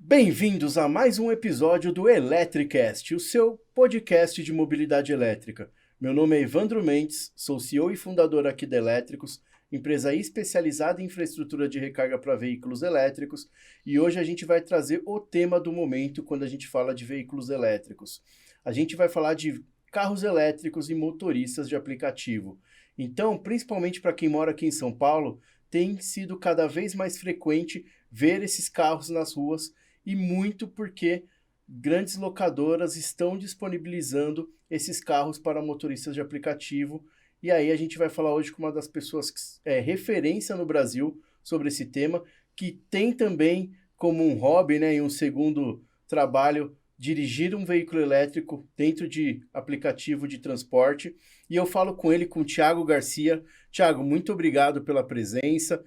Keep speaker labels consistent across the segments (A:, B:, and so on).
A: Bem-vindos a mais um episódio do Electricast, o seu podcast de mobilidade elétrica. Meu nome é Evandro Mendes, sou CEO e fundador aqui da Elétricos, empresa especializada em infraestrutura de recarga para veículos elétricos, e hoje a gente vai trazer o tema do momento quando a gente fala de veículos elétricos. A gente vai falar de carros elétricos e motoristas de aplicativo. Então, principalmente para quem mora aqui em São Paulo, tem sido cada vez mais frequente ver esses carros nas ruas e muito porque grandes locadoras estão disponibilizando esses carros para motoristas de aplicativo. E aí a gente vai falar hoje com uma das pessoas que é referência no Brasil sobre esse tema, que tem também como um hobby, né, e um segundo trabalho, dirigir um veículo elétrico dentro de aplicativo de transporte. E eu falo com ele, com o Thiago Garcia. Thiago, muito obrigado pela presença,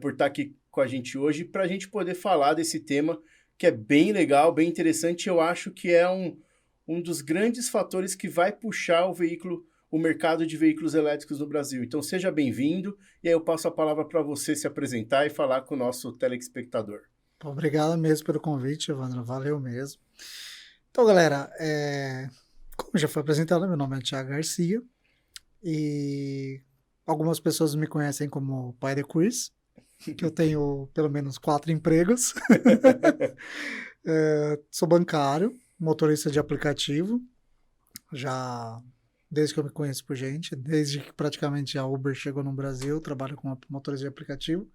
A: por estar aqui com a gente hoje, para a gente poder falar desse tema que é bem legal, bem interessante. Eu acho que é um dos grandes fatores que vai puxar o mercado de veículos elétricos no Brasil. Então seja bem-vindo, e aí eu passo a palavra para você se apresentar e falar com o nosso telespectador.
B: Obrigado mesmo pelo convite, Evandro. Valeu mesmo. Então, galera, como já foi apresentado, meu nome é Thiago Garcia e algumas pessoas me conhecem como pai de Chris, que eu tenho pelo menos 4 empregos. Sou bancário, motorista de aplicativo, já desde que eu me conheço por gente, desde que praticamente a Uber chegou no Brasil, eu trabalho com motorista de aplicativo.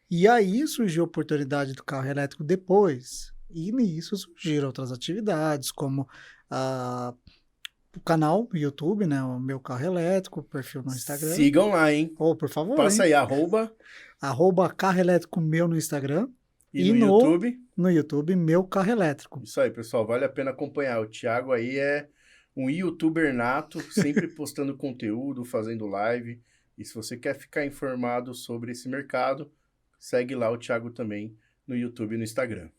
B: E aí surgiu a oportunidade do carro elétrico depois. E nisso surgiram outras atividades, como o canal no YouTube, né? O Meu Carro Elétrico, o perfil no Instagram.
A: Sigam lá, hein?
B: Ou, por favor,
A: Passa
B: hein?
A: aí, @.
B: Arroba Carro Elétrico Meu no Instagram.
A: E
B: E
A: no YouTube?
B: no YouTube, Meu Carro Elétrico.
A: Isso aí, pessoal, vale a pena acompanhar. O Thiago aí é um youtuber nato, sempre postando conteúdo, fazendo live. E se você quer ficar informado sobre esse mercado, segue lá o Thiago também no YouTube e no Instagram.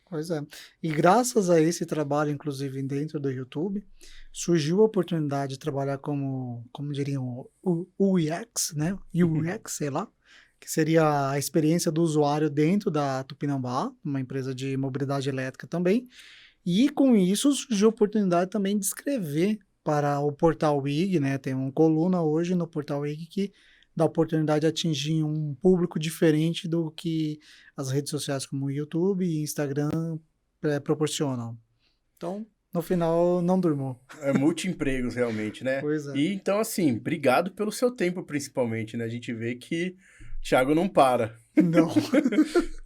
B: Pois é. E graças a esse trabalho, inclusive dentro do YouTube, surgiu a oportunidade de trabalhar como diriam, o UX, né? UX, sei lá, que seria a experiência do usuário dentro da Tupinambá, uma empresa de mobilidade elétrica também. E com isso surgiu a oportunidade também de escrever para o Portal WIG, né? Tem uma coluna hoje no Portal WIG que dá a oportunidade de atingir um público diferente do que as redes sociais como o YouTube e Instagram proporcionam. Então, no final, não durmo.
A: É multi-empregos, realmente, né?
B: Pois é.
A: E então, assim, obrigado pelo seu tempo, principalmente, né? A gente vê que o Thiago não para.
B: Não.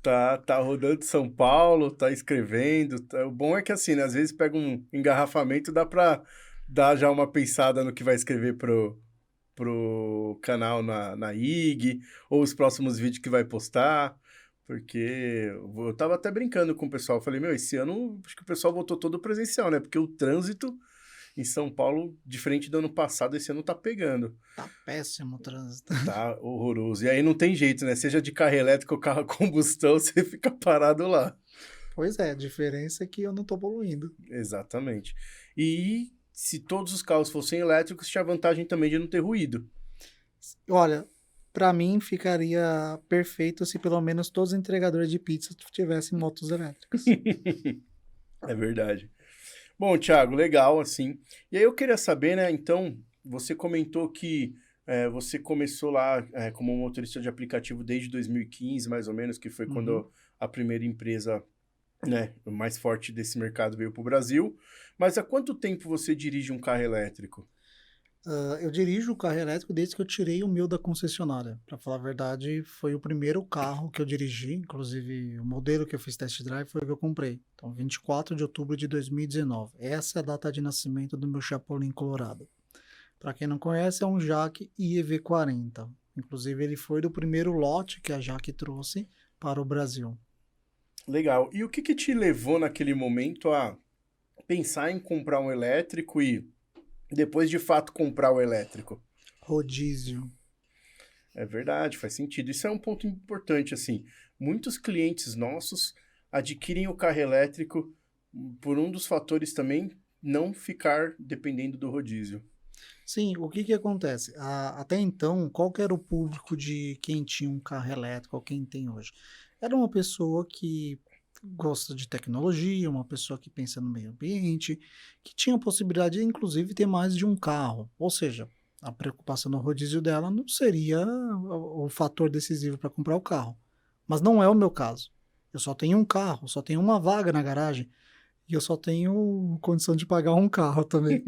A: Tá rodando São Paulo, tá escrevendo. O bom é que, assim, né? Às vezes pega um engarrafamento, dá pra dar já uma pensada no que vai escrever pro canal na IG, ou os próximos vídeos que vai postar. Porque eu tava até brincando com o pessoal. Eu falei, meu, esse ano acho que o pessoal voltou todo presencial, né? Porque o trânsito em São Paulo, diferente do ano passado, esse ano tá pegando.
B: Tá péssimo o trânsito.
A: Tá horroroso. E aí não tem jeito, né? Seja de carro elétrico ou carro a combustão, você fica parado lá.
B: Pois é, a diferença é que eu não tô poluindo.
A: Exatamente. E se todos os carros fossem elétricos, tinha a vantagem também de não ter ruído.
B: Olha, para mim ficaria perfeito se pelo menos todos os entregadores de pizza tivessem motos elétricas.
A: É verdade. Bom, Thiago, legal, assim. E aí eu queria saber, né, então, você comentou que você começou lá como motorista de aplicativo desde 2015, mais ou menos, que foi quando a primeira empresa, né, mais forte desse mercado veio para o Brasil. Mas há quanto tempo você dirige um carro elétrico?
B: Eu dirijo o carro elétrico desde que eu tirei o meu da concessionária. Para falar a verdade, foi o primeiro carro que eu dirigi, inclusive o modelo que eu fiz test drive foi o que eu comprei. Então, 24 de outubro de 2019. Essa é a data de nascimento do meu Chapolin Colorado. Para quem não conhece, é um Jaque IEV40. Inclusive, ele foi do primeiro lote que a Jaque trouxe para o Brasil.
A: Legal. E o que te levou naquele momento a pensar em comprar um elétrico e depois de fato comprar o elétrico?
B: Rodízio.
A: É verdade, faz sentido. Isso é um ponto importante, assim. Muitos clientes nossos adquirem o carro elétrico por um dos fatores também não ficar dependendo do rodízio.
B: Sim, o que acontece? Até então, qual que era o público de quem tinha um carro elétrico ou quem tem hoje? Era uma pessoa que gosta de tecnologia, uma pessoa que pensa no meio ambiente, que tinha a possibilidade de, inclusive, ter mais de um carro. Ou seja, a preocupação no rodízio dela não seria o fator decisivo para comprar o carro. Mas não é o meu caso. Eu só tenho um carro, só tenho uma vaga na garagem e eu só tenho condição de pagar um carro também.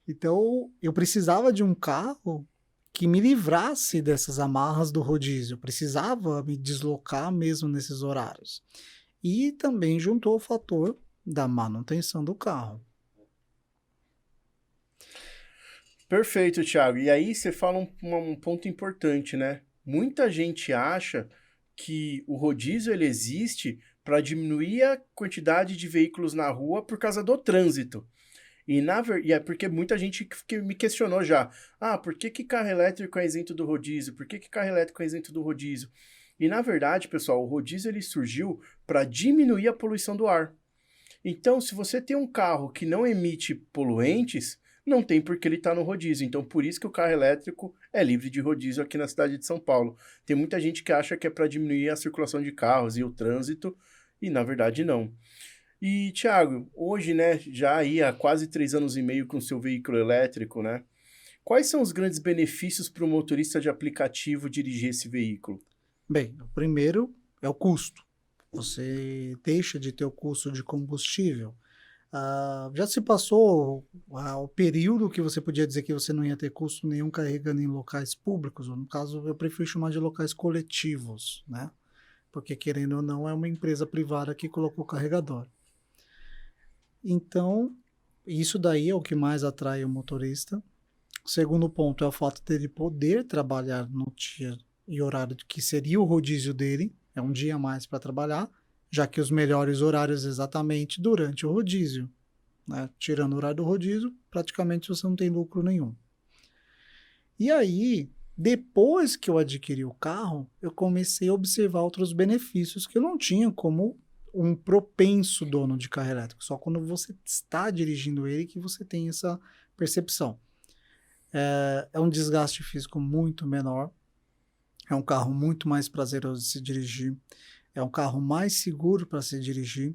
B: Então, eu precisava de um carro que me livrasse dessas amarras do rodízio. Eu precisava me deslocar mesmo nesses horários. E também juntou o fator da manutenção do carro.
A: Perfeito, Thiago. E aí você fala um ponto importante, né? Muita gente acha que o rodízio ele existe para diminuir a quantidade de veículos na rua por causa do trânsito. E é porque muita gente me questionou já. Ah, por que que carro elétrico é isento do rodízio? Por que que carro elétrico é isento do rodízio? E na verdade, pessoal, o rodízio ele surgiu para diminuir a poluição do ar. Então, se você tem um carro que não emite poluentes, não tem por que ele estar no rodízio. Então, por isso que o carro elétrico é livre de rodízio aqui na cidade de São Paulo. Tem muita gente que acha que é para diminuir a circulação de carros e o trânsito, e na verdade não. E, Thiago, hoje, né, já aí há quase 3 anos e meio com seu veículo elétrico, né? Quais são os grandes benefícios para o motorista de aplicativo dirigir esse veículo?
B: Bem, o primeiro é o custo. Você deixa de ter o custo de combustível. Já se passou o período que você podia dizer que você não ia ter custo nenhum carregando em locais públicos, ou no caso eu prefiro chamar de locais coletivos, né? Porque querendo ou não é uma empresa privada que colocou o carregador. Então, isso daí é o que mais atrai o motorista. O segundo ponto é o fato dele poder trabalhar no dia e horário que seria o rodízio dele, é um dia a mais para trabalhar, já que os melhores horários exatamente durante o rodízio, né? Tirando o horário do rodízio, praticamente você não tem lucro nenhum. E aí, depois que eu adquiri o carro, eu comecei a observar outros benefícios que eu não tinha como um propenso dono de carro elétrico. Só quando você está dirigindo ele que você tem essa percepção. É um desgaste físico muito menor, é um carro muito mais prazeroso de se dirigir, é um carro mais seguro para se dirigir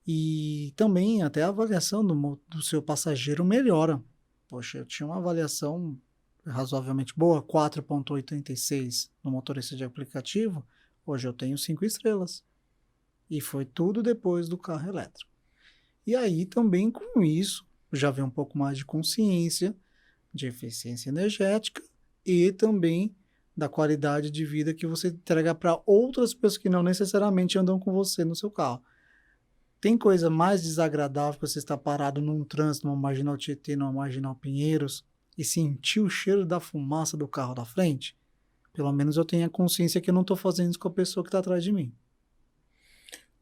B: e também até a avaliação do seu passageiro melhora. Poxa, eu tinha uma avaliação razoavelmente boa, 4,86 no motorista de aplicativo, hoje eu tenho 5 estrelas. E foi tudo depois do carro elétrico. E aí também com isso, já vem um pouco mais de consciência, de eficiência energética e também da qualidade de vida que você entrega para outras pessoas que não necessariamente andam com você no seu carro. Tem coisa mais desagradável que você estar parado num trânsito, numa Marginal Tietê, numa Marginal Pinheiros e sentir o cheiro da fumaça do carro da frente? Pelo menos eu tenho a consciência que eu não estou fazendo isso com a pessoa que está atrás de mim.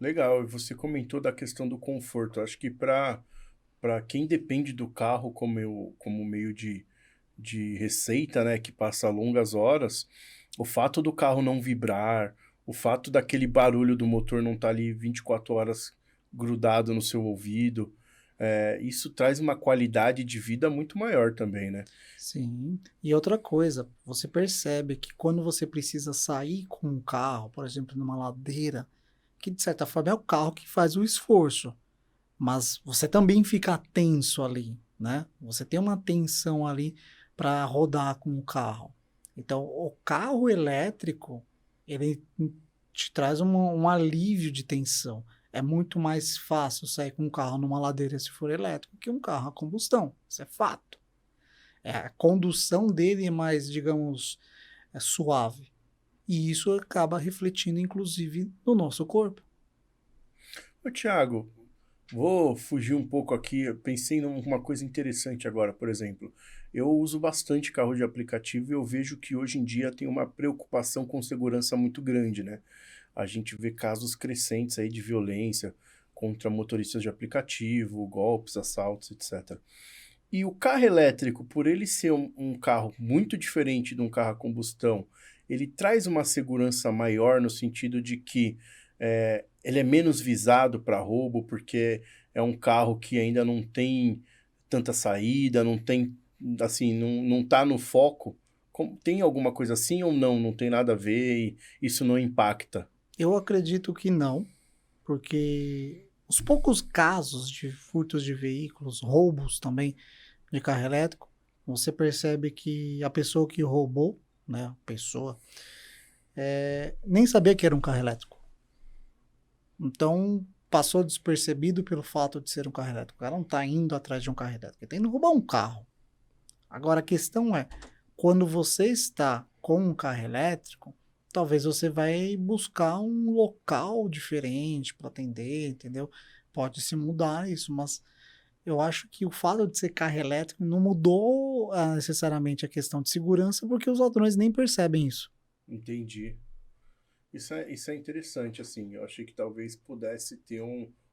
A: Legal, e você comentou da questão do conforto. Acho que para quem depende do carro como meio de receita, né, que passa longas horas, o fato do carro não vibrar, o fato daquele barulho do motor não estar ali 24 horas grudado no seu ouvido, isso traz uma qualidade de vida muito maior também, né?
B: Sim. E outra coisa, você percebe que quando você precisa sair com um carro, por exemplo, numa ladeira, que de certa forma é o carro que faz o esforço, mas você também fica tenso ali, né? Você tem uma tensão ali para rodar com o carro. Então, o carro elétrico, ele te traz um alívio de tensão. É muito mais fácil sair com um carro numa ladeira se for elétrico que um carro a combustão. Isso é fato. A condução dele é mais, digamos, suave. E isso acaba refletindo, inclusive, no nosso corpo.
A: Ô, Thiago, vou fugir um pouco aqui. Eu pensei numa coisa interessante agora, por exemplo. Eu uso bastante carro de aplicativo e eu vejo que hoje em dia tem uma preocupação com segurança muito grande, né? A gente vê casos crescentes aí de violência contra motoristas de aplicativo, golpes, assaltos, etc. E o carro elétrico, por ele ser um carro muito diferente de um carro a combustão, ele traz uma segurança maior no sentido de que ele é menos visado para roubo, porque é um carro que ainda não tem tanta saída, não tem, assim, não tá no foco. Tem alguma coisa assim ou não? Não tem nada a ver e isso não impacta?
B: Eu acredito que não, porque os poucos casos de furtos de veículos, roubos também de carro elétrico, você percebe que a pessoa que roubou, né, a pessoa, nem sabia que era um carro elétrico. Então, passou despercebido pelo fato de ser um carro elétrico. Ela não está indo atrás de um carro elétrico, ele está indo roubar um carro. Agora, a questão é, quando você está com um carro elétrico, talvez você vai buscar um local diferente para atender, entendeu? Pode se mudar isso, mas eu acho que o fato de ser carro elétrico não mudou necessariamente a questão de segurança, porque os ladrões nem percebem isso.
A: Entendi. Isso é interessante, assim. Eu achei que talvez pudesse ter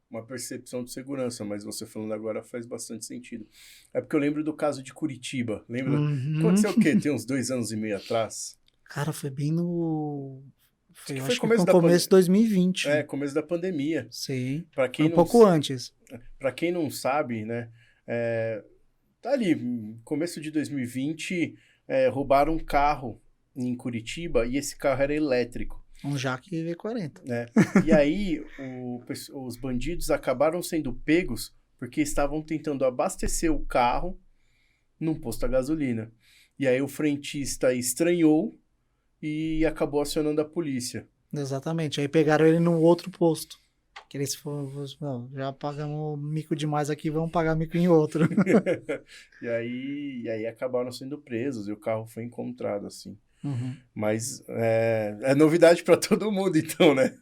A: uma percepção de segurança, mas você falando agora faz bastante sentido. É porque eu lembro do caso de Curitiba. Lembra?
B: Uhum.
A: Aconteceu o quê? Tem uns 2 anos e meio atrás?
B: Cara, foi bem no...
A: Acho que
B: Eu
A: foi
B: acho que foi no
A: da
B: começo de 2020.
A: começo da pandemia.
B: Sim,
A: Para
B: foi
A: quem
B: um
A: não,
B: pouco antes.
A: para quem não sabe, né? Tá ali, começo de 2020, roubaram um carro em Curitiba e esse carro era elétrico.
B: Um Jaque V40.
A: Né? E aí os bandidos acabaram sendo pegos porque estavam tentando abastecer o carro num posto a gasolina. E aí o frentista estranhou e acabou acionando a polícia.
B: Exatamente. Aí pegaram ele no outro posto. Que eles foram, não, já pagamos mico demais aqui, vamos pagar mico em outro.
A: e aí acabaram sendo presos e o carro foi encontrado, assim.
B: Uhum.
A: Mas é novidade para todo mundo, então, né?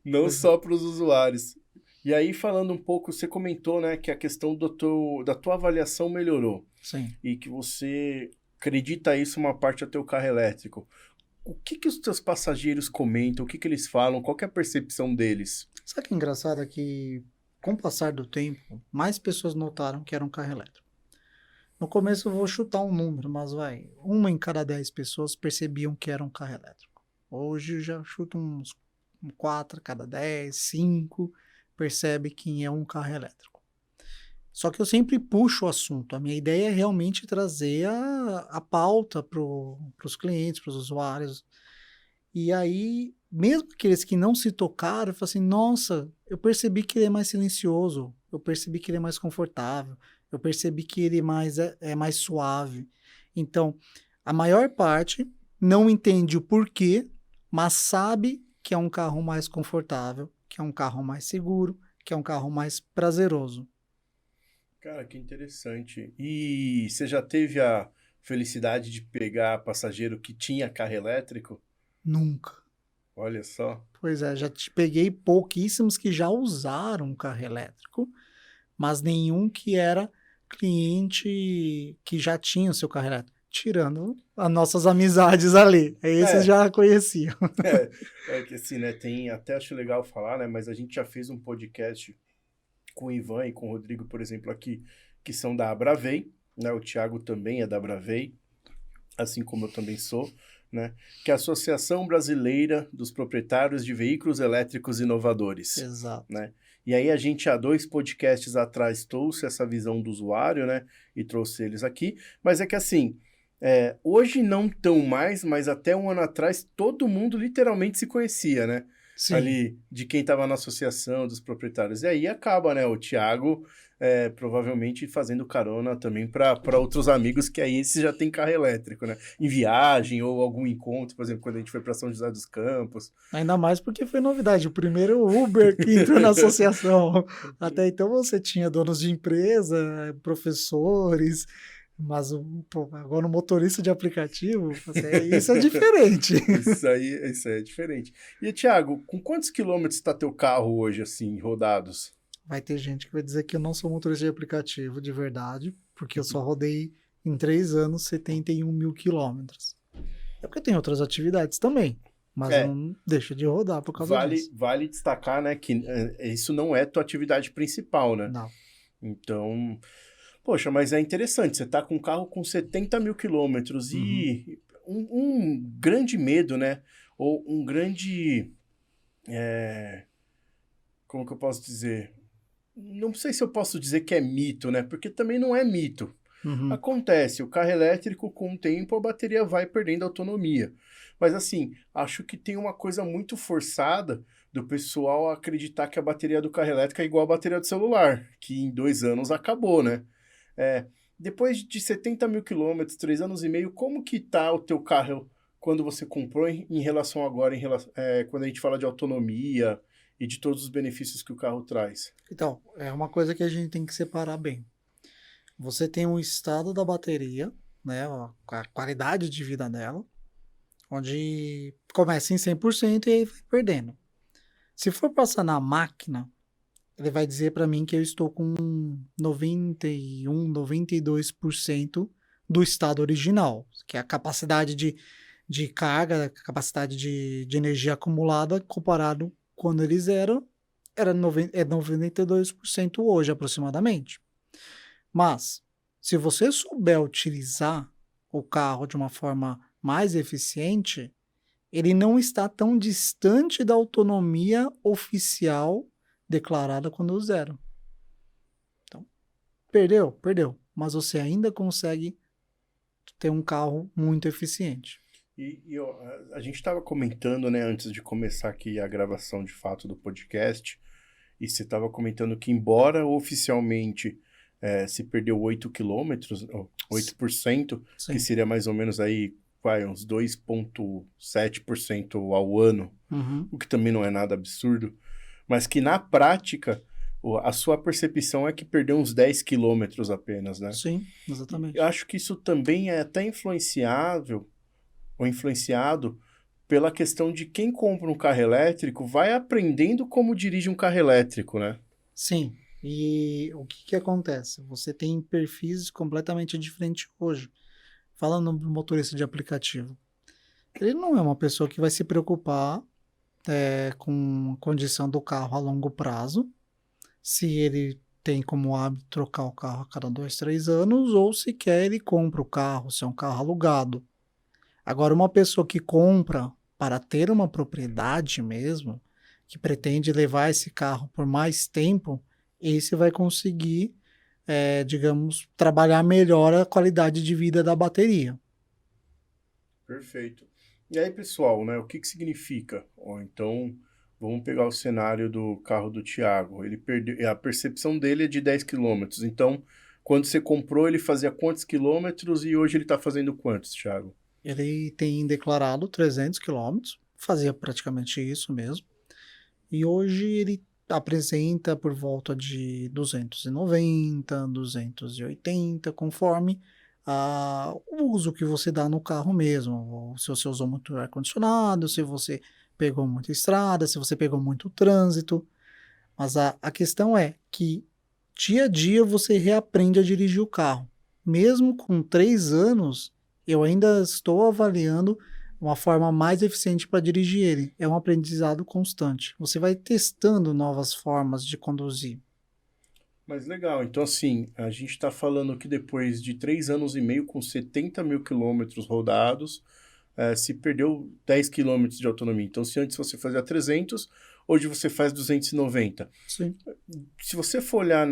A: Não só para os usuários. E aí, falando um pouco, você comentou, né, que a questão da tua avaliação melhorou.
B: Sim.
A: E que você acredita isso uma parte do teu carro elétrico. O que os teus passageiros comentam? O que eles falam? Qual que é a percepção deles?
B: Sabe o que é engraçado? É que, com o passar do tempo, mais pessoas notaram que era um carro elétrico. No começo eu vou chutar um número, mas vai, 1 em cada 10 pessoas percebiam que era um carro elétrico. Hoje eu já chuto uns 4 a cada 10, 5 percebe que é um carro elétrico. Só que eu sempre puxo o assunto. A minha ideia é realmente trazer a pauta para os clientes, para os usuários. E aí, mesmo aqueles que não se tocaram, eu falo assim, nossa, eu percebi que ele é mais silencioso, eu percebi que ele é mais confortável, eu percebi que ele é mais suave. Então, a maior parte não entende o porquê, mas sabe que é um carro mais confortável, que é um carro mais seguro, que é um carro mais prazeroso.
A: Cara, que interessante. E você já teve a felicidade de pegar passageiro que tinha carro elétrico?
B: Nunca.
A: Olha só.
B: Pois é, já te peguei pouquíssimos que já usaram carro elétrico, mas nenhum que era cliente que já tinha o seu carro elétrico. Tirando as nossas amizades ali. Esses já conheciam.
A: É que assim, né? Tem, até acho legal falar, né? Mas a gente já fez um podcast com o Ivan e com o Rodrigo, por exemplo, aqui, que são da Abravey, né? O Thiago também é da Abravey, assim como eu também sou, né? Que é a Associação Brasileira dos Proprietários de Veículos Elétricos Inovadores.
B: Exato.
A: Né? E aí a gente, há 2 podcasts atrás, trouxe essa visão do usuário, né? E trouxe eles aqui. Mas é que assim, hoje não tão mais, mas até 1 ano atrás, todo mundo literalmente se conhecia, né?
B: Sim.
A: Ali, de quem estava na associação dos proprietários. E aí acaba, né? O Thiago provavelmente fazendo carona também para outros amigos, que aí esse já tem carro elétrico, né? Em viagem ou algum encontro, por exemplo, quando a gente foi para São José dos Campos.
B: Ainda mais porque foi novidade. O primeiro Uber que entrou na associação. Até então você tinha donos de empresa, professores, mas agora o motorista de aplicativo, isso é diferente.
A: Isso aí é diferente. E, Thiago, com quantos quilômetros está teu carro hoje, assim, rodados?
B: Vai ter gente que vai dizer que eu não sou motorista de aplicativo de verdade, porque eu só rodei em 3 anos 71 mil quilômetros. É porque eu tenho outras atividades também, mas eu não deixo de rodar por causa disso.
A: Vale destacar, né, que isso não é tua atividade principal, né?
B: Não.
A: Então, poxa, mas é interessante, você tá com um carro com 70 mil quilômetros e um grande medo, né? Ou um grande... como que eu posso dizer? Não sei se eu posso dizer que é mito, né? Porque também não é mito.
B: Uhum.
A: Acontece, o carro elétrico, com o tempo, a bateria vai perdendo autonomia. Mas assim, acho que tem uma coisa muito forçada do pessoal acreditar que a bateria do carro elétrico é igual a bateria do celular, que em 2 anos acabou, né? É, depois de 70 mil quilômetros, 3 anos e meio, como que tá o teu carro quando você comprou em relação agora, quando a gente fala de autonomia e de todos os benefícios que o carro traz?
B: Então, é uma coisa que a gente tem que separar bem. Você tem o estado da bateria, né, a qualidade de vida dela, onde começa em 100% e aí vai perdendo. Se for passar na máquina, ele vai dizer para mim que eu estou com 91, 92% do estado original, que é a capacidade de carga, a capacidade de energia acumulada comparado quando eles eram, era 92% hoje aproximadamente. Mas, se você souber utilizar o carro de uma forma mais eficiente, ele não está tão distante da autonomia oficial declarada quando zero. Então, perdeu, mas você ainda consegue ter um carro muito eficiente.
A: Ó, a gente estava comentando, né, antes de começar aqui a gravação de fato do podcast, e você estava comentando que, embora oficialmente se perdeu 8 quilômetros, 8%, que
B: Sim.
A: seria mais ou menos aí, uns 2,7% ao ano,
B: Uhum.
A: o que também não é nada absurdo, mas que na prática a sua percepção é que perdeu uns 10 quilômetros apenas, né?
B: Sim, exatamente.
A: Eu acho que isso também é até influenciado pela questão de quem compra um carro elétrico vai aprendendo como dirige um carro elétrico, né?
B: Sim, e o que acontece? Você tem perfis completamente diferentes hoje. Falando do motorista de aplicativo, ele não é uma pessoa que vai se preocupar com a condição do carro a longo prazo, se ele tem como hábito trocar o carro a cada 2, 3 anos, ou se quer ele compra o carro, se é um carro alugado. Agora, uma pessoa que compra para ter uma propriedade mesmo, que pretende levar esse carro por mais tempo, esse vai conseguir, digamos, trabalhar melhor a qualidade de vida da bateria.
A: Perfeito. E aí, pessoal, né, o que significa? Então, vamos pegar o cenário do carro do Thiago. Ele perdeu, a percepção dele é de 10 quilômetros. Então, quando você comprou, ele fazia quantos quilômetros e hoje ele está fazendo quantos, Thiago?
B: Ele tem declarado 300 quilômetros, fazia praticamente isso mesmo. E hoje ele apresenta por volta de 290, 280, conforme o uso que você dá no carro mesmo. Se você usou muito ar-condicionado, se você pegou muita estrada, se você pegou muito trânsito. Mas a questão é que dia a dia você reaprende a dirigir o carro. Mesmo com 3 anos, eu ainda estou avaliando uma forma mais eficiente para dirigir ele. É um aprendizado constante. Você vai testando novas formas de conduzir.
A: Mas legal, então assim, a gente está falando que depois de 3 anos e meio com 70 mil quilômetros rodados, se perdeu 10 quilômetros de autonomia. Então, se antes você fazia 300, hoje você faz 290.
B: Sim.
A: Se você for olhar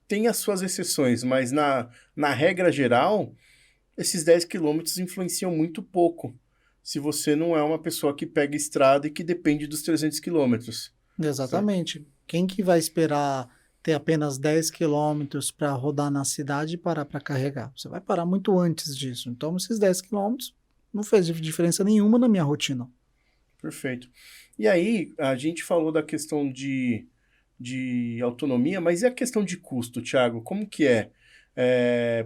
A: tem as suas exceções, mas na regra geral, esses 10 quilômetros influenciam muito pouco. Se você não é uma pessoa que pega estrada e que depende dos 300 quilômetros.
B: Exatamente. Certo? Quem que vai esperar ter apenas 10 quilômetros para rodar na cidade e parar para carregar? Você vai parar muito antes disso. Então, esses 10 quilômetros não fez diferença nenhuma na minha rotina.
A: Perfeito. E aí, a gente falou da questão de autonomia, mas e a questão de custo, Thiago? Como que é?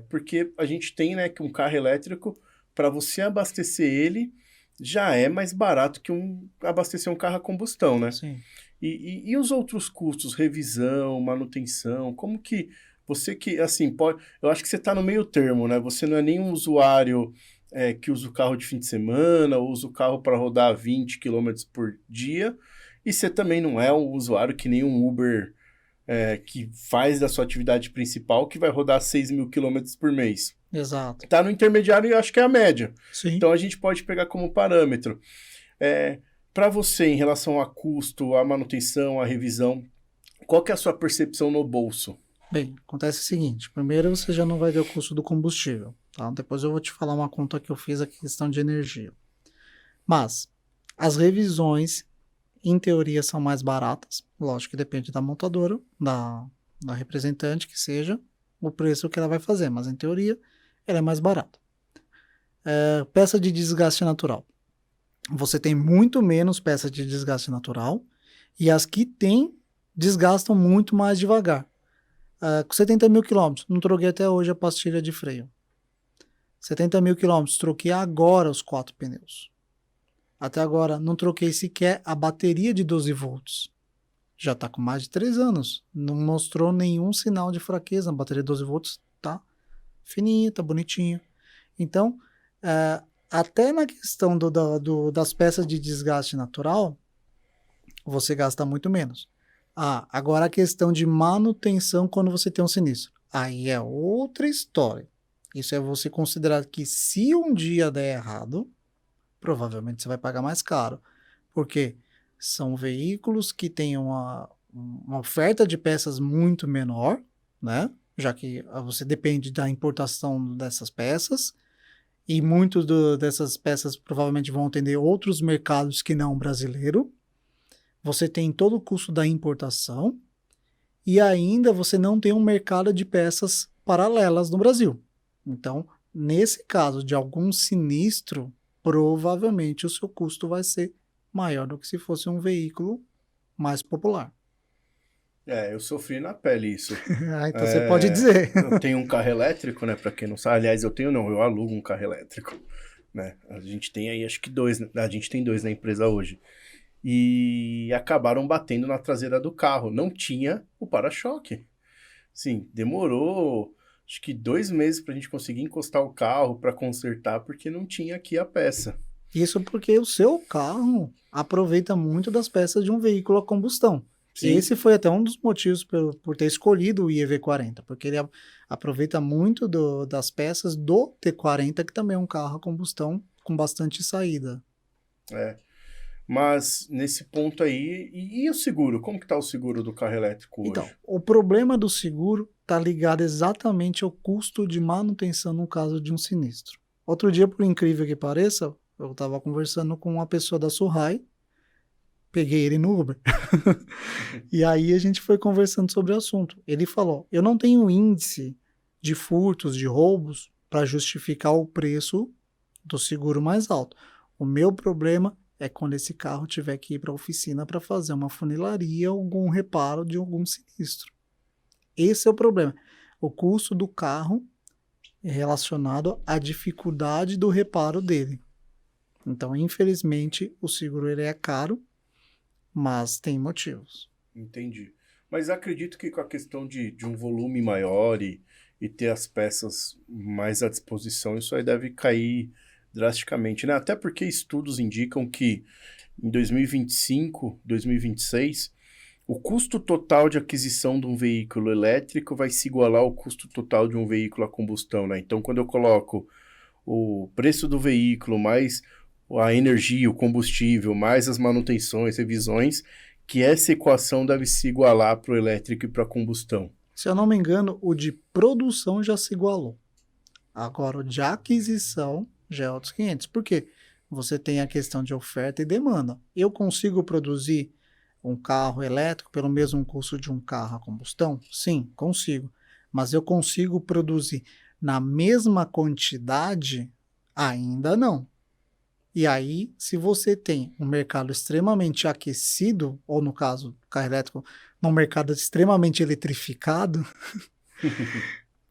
A: Porque a gente tem, né, que um carro elétrico, para você abastecer ele, já é mais barato que abastecer um carro a combustão, né?
B: Sim.
A: E os outros custos, revisão, manutenção, como que você que, assim, eu acho que você está no meio termo, né? Você não é nem um usuário que usa o carro de fim de semana, ou usa o carro para rodar 20 km por dia, e você também não é um usuário que nem um Uber que faz da sua atividade principal, que vai rodar 6 mil quilômetros por mês.
B: Exato.
A: Está no intermediário e acho que é a média.
B: Sim.
A: Então a gente pode pegar como parâmetro. Para você, em relação a custo, a manutenção, a revisão, qual que é a sua percepção no bolso?
B: Bem, acontece o seguinte, primeiro você já não vai ver o custo do combustível, tá? Depois eu vou te falar uma conta que eu fiz aqui, questão de energia. Mas, as revisões, em teoria, são mais baratas, lógico que depende da montadora, da representante que seja, o preço que ela vai fazer, mas em teoria, ela é mais barata. Peça de desgaste natural. Você tem muito menos peça de desgaste natural, e as que tem, desgastam muito mais devagar. Com 70 mil quilômetros, não troquei até hoje a pastilha de freio. 70 mil quilômetros, troquei agora os 4 pneus. Até agora, não troquei sequer a bateria de 12 volts. Já está com mais de 3 anos. Não mostrou nenhum sinal de fraqueza. A bateria de 12 volts tá fininha, tá bonitinha. Então, até na questão das peças de desgaste natural, você gasta muito menos. Agora a questão de manutenção quando você tem um sinistro. Aí é outra história. Isso é você considerar que se um dia der errado, provavelmente você vai pagar mais caro. Porque são veículos que têm uma oferta de peças muito menor, né? Já que você depende da importação dessas peças. E muitas dessas peças provavelmente vão atender outros mercados que não o brasileiro. Você tem todo o custo da importação e ainda você não tem um mercado de peças paralelas no Brasil. Então, nesse caso de algum sinistro, provavelmente o seu custo vai ser maior do que se fosse um veículo mais popular.
A: Eu sofri na pele isso.
B: Então você pode dizer.
A: Eu tenho um carro elétrico, né? Pra quem não sabe. Aliás, eu alugo um carro elétrico, né? A gente tem aí, acho que 2, né? A gente tem 2 na empresa hoje. E acabaram batendo na traseira do carro. Não tinha o para-choque. Sim, demorou acho que 2 meses pra gente conseguir encostar o carro pra consertar, porque não tinha aqui a peça.
B: Isso porque o seu carro aproveita muito das peças de um veículo a combustão.
A: Sim.
B: Esse foi até um dos motivos por ter escolhido o IEV40, porque ele aproveita muito das peças do T40, que também é um carro a combustão com bastante saída.
A: Mas nesse ponto aí, e o seguro? Como que tá o seguro do carro elétrico hoje?
B: Então, o problema do seguro está ligado exatamente ao custo de manutenção no caso de um sinistro. Outro dia, por incrível que pareça, eu estava conversando com uma pessoa da Surrai, peguei ele no Uber, e aí a gente foi conversando sobre o assunto. Ele falou, eu não tenho índice de furtos, de roubos, para justificar o preço do seguro mais alto. O meu problema é quando esse carro tiver que ir para a oficina para fazer uma funilaria ou algum reparo de algum sinistro. Esse é o problema. O custo do carro é relacionado à dificuldade do reparo dele. Então, infelizmente, o seguro ele é caro, mas tem motivos.
A: Entendi. Mas acredito que com a questão de um volume maior e ter as peças mais à disposição, isso aí deve cair drasticamente, né? Até porque estudos indicam que em 2025, 2026, o custo total de aquisição de um veículo elétrico vai se igualar ao custo total de um veículo a combustão, né? Então, quando eu coloco o preço do veículo, mais a energia, o combustível, mais as manutenções, revisões, que essa equação deve se igualar para o elétrico e para a combustão.
B: Se eu não me engano, o de produção já se igualou. Agora, o de aquisição já é outros 500. Por quê? Você tem a questão de oferta e demanda. Eu consigo produzir um carro elétrico pelo mesmo custo de um carro a combustão? Sim, consigo. Mas eu consigo produzir na mesma quantidade? Ainda não. E aí, se você tem um mercado extremamente aquecido, ou no caso, do carro elétrico, num mercado extremamente eletrificado,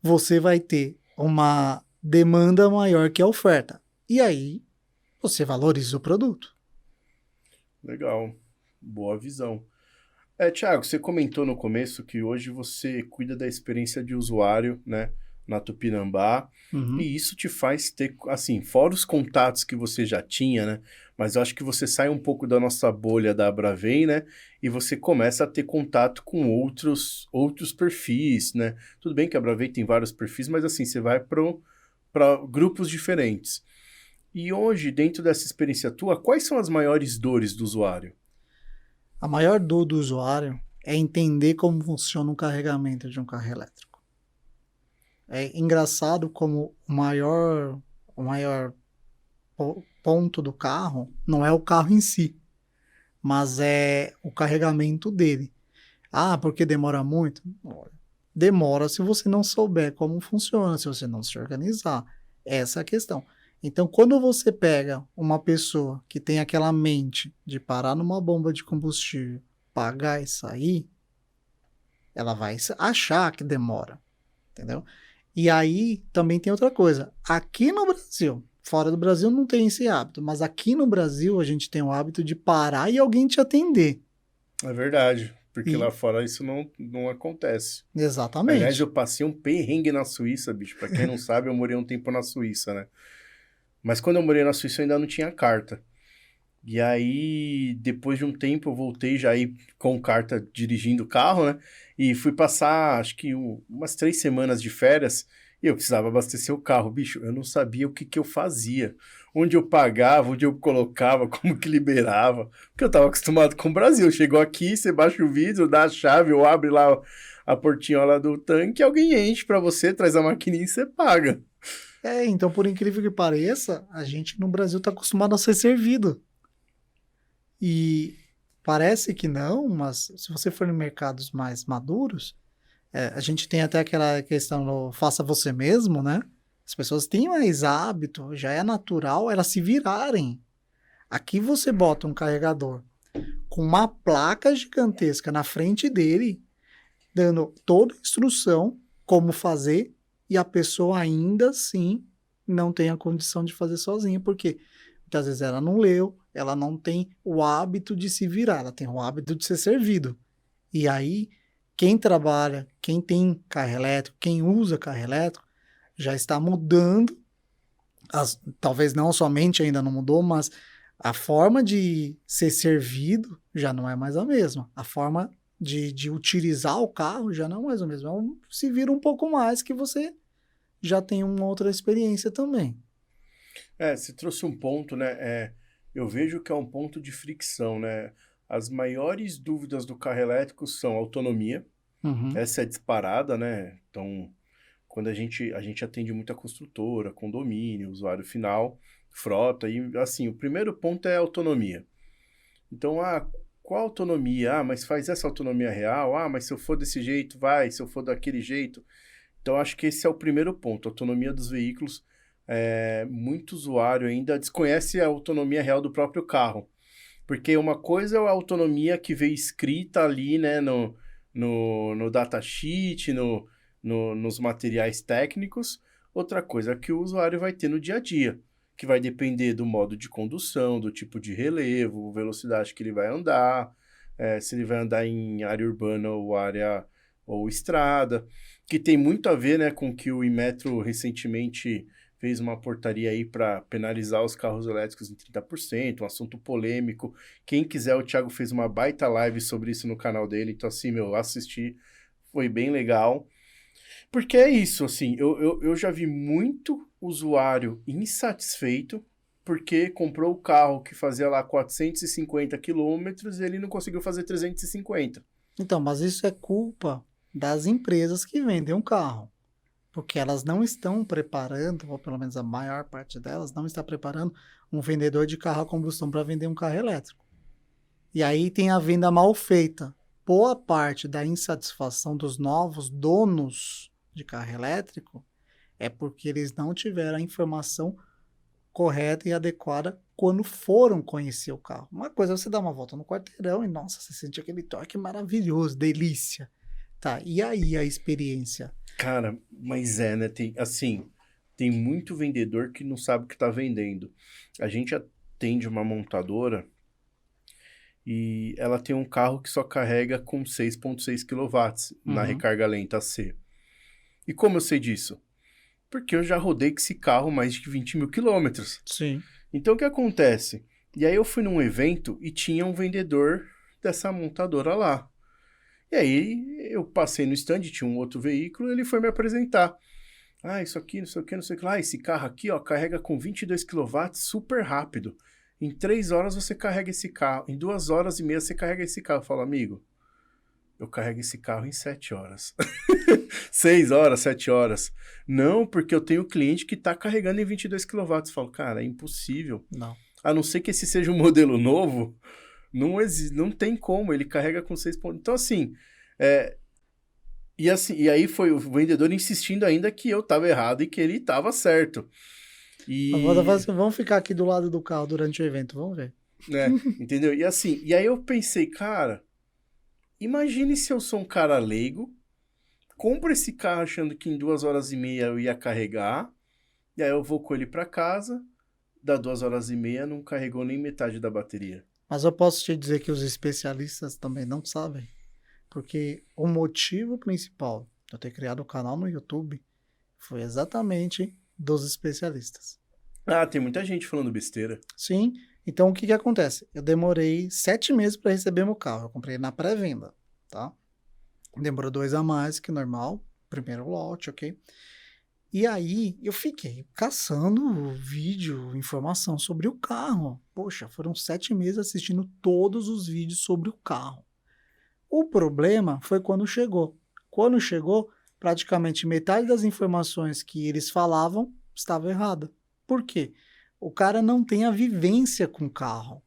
B: você vai ter uma demanda maior que a oferta. E aí, você valoriza o produto.
A: Legal. Boa visão. Thiago, você comentou no começo que hoje você cuida da experiência de usuário, né, na Tupinambá, e isso te faz ter, assim, fora os contatos que você já tinha, né, mas eu acho que você sai um pouco da nossa bolha da Bravem, né, e você começa a ter contato com outros perfis, né, tudo bem que a Bravem tem vários perfis, mas assim, você vai para grupos diferentes. E hoje, dentro dessa experiência tua, quais são as maiores dores do usuário?
B: A maior dor do usuário é entender como funciona o carregamento de um carro elétrico. É engraçado como o maior ponto do carro não é o carro em si, mas é o carregamento dele. Ah, porque demora muito? Olha, demora se você não souber como funciona, se você não se organizar. Essa é a questão. Então, quando você pega uma pessoa que tem aquela mente de parar numa bomba de combustível, pagar e sair, ela vai achar que demora, entendeu? E aí também tem outra coisa. Aqui no Brasil, fora do Brasil não tem esse hábito, mas aqui no Brasil a gente tem o hábito de parar e alguém te atender.
A: É verdade, porque
B: E
A: lá fora isso não acontece. Aliás,
B: exatamente.
A: eu passei um perrengue na Suíça, bicho. Pra quem não sabe, eu morei um tempo na Suíça, né? Mas quando eu morei na Suíça, eu ainda não tinha carta. E aí, depois de um tempo, eu voltei já aí com carta dirigindo o carro, né? E fui passar, acho que umas 3 semanas de férias. E eu precisava abastecer o carro. Bicho, eu não sabia o que que eu fazia. Onde eu pagava, onde eu colocava, como que liberava. Porque eu tava acostumado com o Brasil. Chegou aqui, você baixa o vidro, dá a chave, ou abre lá a portinhola do tanque, alguém enche pra você, traz a maquininha e você paga.
B: Então, por incrível que pareça, a gente no Brasil está acostumado a ser servido. E parece que não, mas se você for em mercados mais maduros, a gente tem até aquela questão do faça você mesmo, né? As pessoas têm mais hábito, já é natural elas se virarem. Aqui você bota um carregador com uma placa gigantesca na frente dele, dando toda a instrução como fazer, e a pessoa ainda assim não tem a condição de fazer sozinha, porque muitas vezes ela não leu, ela não tem o hábito de se virar, ela tem o hábito de ser servido. E aí, quem trabalha, quem tem carro elétrico, quem usa carro elétrico, já está mudando, talvez não somente ainda não mudou, mas a forma de ser servido já não é mais a mesma. A forma de utilizar o carro já não é mais a mesma. Se vira um pouco mais que você já tem uma outra experiência também.
A: Você trouxe um ponto, né? Eu vejo que é um ponto de fricção, né? As maiores dúvidas do carro elétrico são autonomia.
B: Uhum.
A: Essa é disparada, né? Então, quando a gente atende muita construtora, condomínio, usuário final, frota, e assim, o primeiro ponto é a autonomia. Então, qual autonomia? Mas faz essa autonomia real? Mas se eu for desse jeito, vai, se eu for daquele jeito. Então, acho que esse é o primeiro ponto, a autonomia dos veículos. Muito usuário ainda desconhece a autonomia real do próprio carro. Porque uma coisa é a autonomia que veio escrita ali, né, no datasheet, nos materiais técnicos. Outra coisa é que o usuário vai ter no dia a dia, que vai depender do modo de condução, do tipo de relevo, velocidade que ele vai andar, se ele vai andar em área urbana ou estrada, que tem muito a ver, né, com que o Inmetro recentemente fez uma portaria aí para penalizar os carros elétricos em 30%, um assunto polêmico. Quem quiser, o Thiago fez uma baita live sobre isso no canal dele, então assim, assisti, foi bem legal. Porque é isso, assim, eu já vi muito usuário insatisfeito porque comprou o carro que fazia lá 450 quilômetros e ele não conseguiu fazer 350.
B: Então, mas isso é culpa das empresas que vendem um carro. Porque elas não estão preparando, ou pelo menos a maior parte delas, não está preparando um vendedor de carro a combustão para vender um carro elétrico. E aí tem a venda mal feita. Boa parte da insatisfação dos novos donos de carro elétrico é porque eles não tiveram a informação correta e adequada quando foram conhecer o carro. Uma coisa é você dar uma volta no quarteirão e, nossa, você sente aquele torque maravilhoso, delícia. Tá, e aí a experiência?
A: Cara, mas né? Tem muito vendedor que não sabe o que tá vendendo. A gente atende uma montadora e ela tem um carro que só carrega com 6,6 kW na recarga lenta C. E como eu sei disso? Porque eu já rodei com esse carro mais de 20 mil quilômetros.
B: Sim.
A: Então, o que acontece? E aí eu fui num evento e tinha um vendedor dessa montadora lá. E aí eu passei no stand, tinha um outro veículo, e ele foi me apresentar. Isso aqui, não sei o que, não sei o que lá. Esse carro aqui, ó, carrega com 22 kW super rápido. Em 3 horas você carrega esse carro. Em 2 horas e meia você carrega esse carro. Eu falo, amigo, eu carrego esse carro em 7 horas. 6 horas, 7 horas. Não, porque eu tenho cliente que tá carregando em 22 kW. Eu falo, cara, é impossível.
B: Não.
A: A não ser que esse seja um modelo novo, não tem como, ele carrega com 6 pontos. Então, assim, e aí foi o vendedor insistindo ainda que eu tava errado e que ele tava certo.
B: Agora vamos ficar aqui do lado do carro durante o evento, vamos ver.
A: Entendeu? E assim, e aí eu pensei, cara, imagine se eu sou um cara leigo, compro esse carro achando que em 2 horas e meia eu ia carregar, e aí eu vou com ele pra casa, dá 2 horas e meia, não carregou nem metade da bateria.
B: Mas eu posso te dizer que os especialistas também não sabem. Porque o motivo principal de eu ter criado o canal no YouTube foi exatamente dos especialistas.
A: Ah, tem muita gente falando besteira.
B: Sim, então o que acontece? Eu demorei 7 meses para receber meu carro. Eu comprei na pré-venda, tá? Demorou 2 a mais que normal, primeiro lote, ok? E aí eu fiquei caçando vídeo, informação sobre o carro. Poxa, foram 7 meses assistindo todos os vídeos sobre o carro. O problema foi quando chegou. Quando chegou, praticamente metade das informações que eles falavam estava errada. Por quê? O cara não tem a vivência com o carro.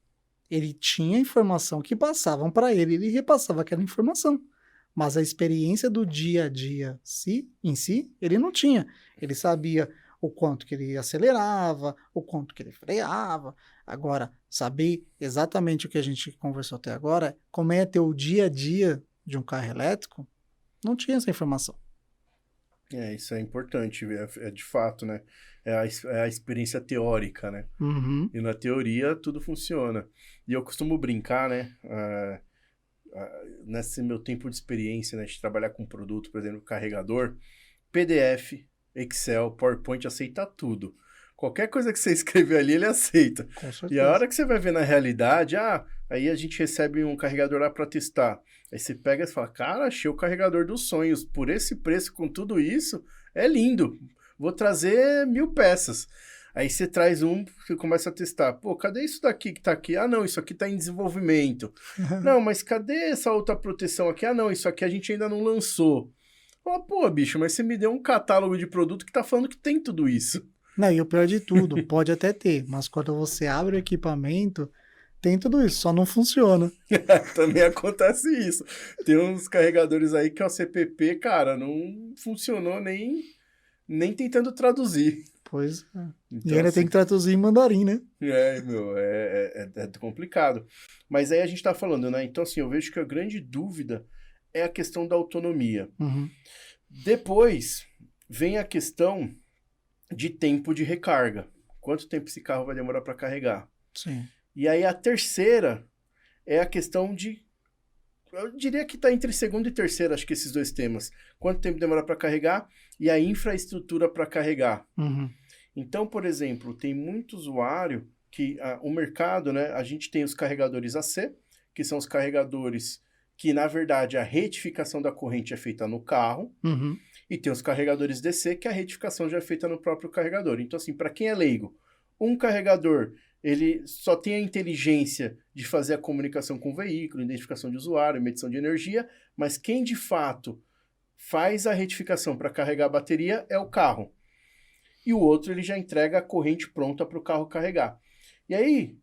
B: Ele tinha informação que passavam para ele, ele repassava aquela informação. Mas a experiência do dia a dia em si, ele não tinha. Ele sabia o quanto que ele acelerava, o quanto que ele freava. Agora, saber exatamente o que a gente conversou até agora, como é ter o dia a dia de um carro elétrico, não tinha essa informação.
A: Isso é importante, é de fato, né? É a experiência teórica, né?
B: Uhum.
A: E na teoria tudo funciona. E eu costumo brincar, né? Nesse meu tempo de experiência, né, de trabalhar com produto, por exemplo, carregador, PDF, Excel, PowerPoint, aceita tudo. Qualquer coisa que você escrever ali, ele aceita.
B: Com certeza.
A: E a hora que você vai ver na realidade, aí a gente recebe um carregador lá para testar. Aí você pega e fala, cara, achei o carregador dos sonhos. Por esse preço, com tudo isso, é lindo. Vou trazer 1000 peças. Aí você traz você começa a testar. Pô, cadê isso daqui que tá aqui? Ah, não, isso aqui tá em desenvolvimento. Não, mas cadê essa outra proteção aqui? Ah, não, isso aqui a gente ainda não lançou. Fala, pô, bicho, mas você me deu um catálogo de produto que tá falando que tem tudo isso.
B: Não, e o pior de tudo, pode até ter, mas quando você abre o equipamento, tem tudo isso, só não funciona.
A: Também acontece isso. Tem uns carregadores aí que o CPP, cara, não funcionou nem tentando traduzir.
B: Pois é.
A: Então,
B: E ainda tem que traduzir em mandarim, né?
A: É complicado. Mas aí a gente tá falando, né? Então, assim, eu vejo que a grande dúvida é a questão da autonomia.
B: Uhum.
A: Depois vem a questão de tempo de recarga. Quanto tempo esse carro vai demorar para carregar?
B: Sim.
A: E aí a terceira é a questão de... Eu diria que está entre segundo e terceiro, acho que esses dois temas. Quanto tempo demora para carregar e a infraestrutura para carregar.
B: Uhum.
A: Então, por exemplo, tem muito usuário que o mercado, né, a gente tem os carregadores AC, que são os carregadores que, na verdade, a retificação da corrente é feita no carro,
B: Uhum.
A: e tem os carregadores DC, que a retificação já é feita no próprio carregador. Então, assim, para quem é leigo, um carregador, ele só tem a inteligência de fazer a comunicação com o veículo, identificação de usuário, medição de energia, mas quem, de fato, faz a retificação para carregar a bateria é o carro. E o outro, ele já entrega a corrente pronta para o carro carregar. E aí,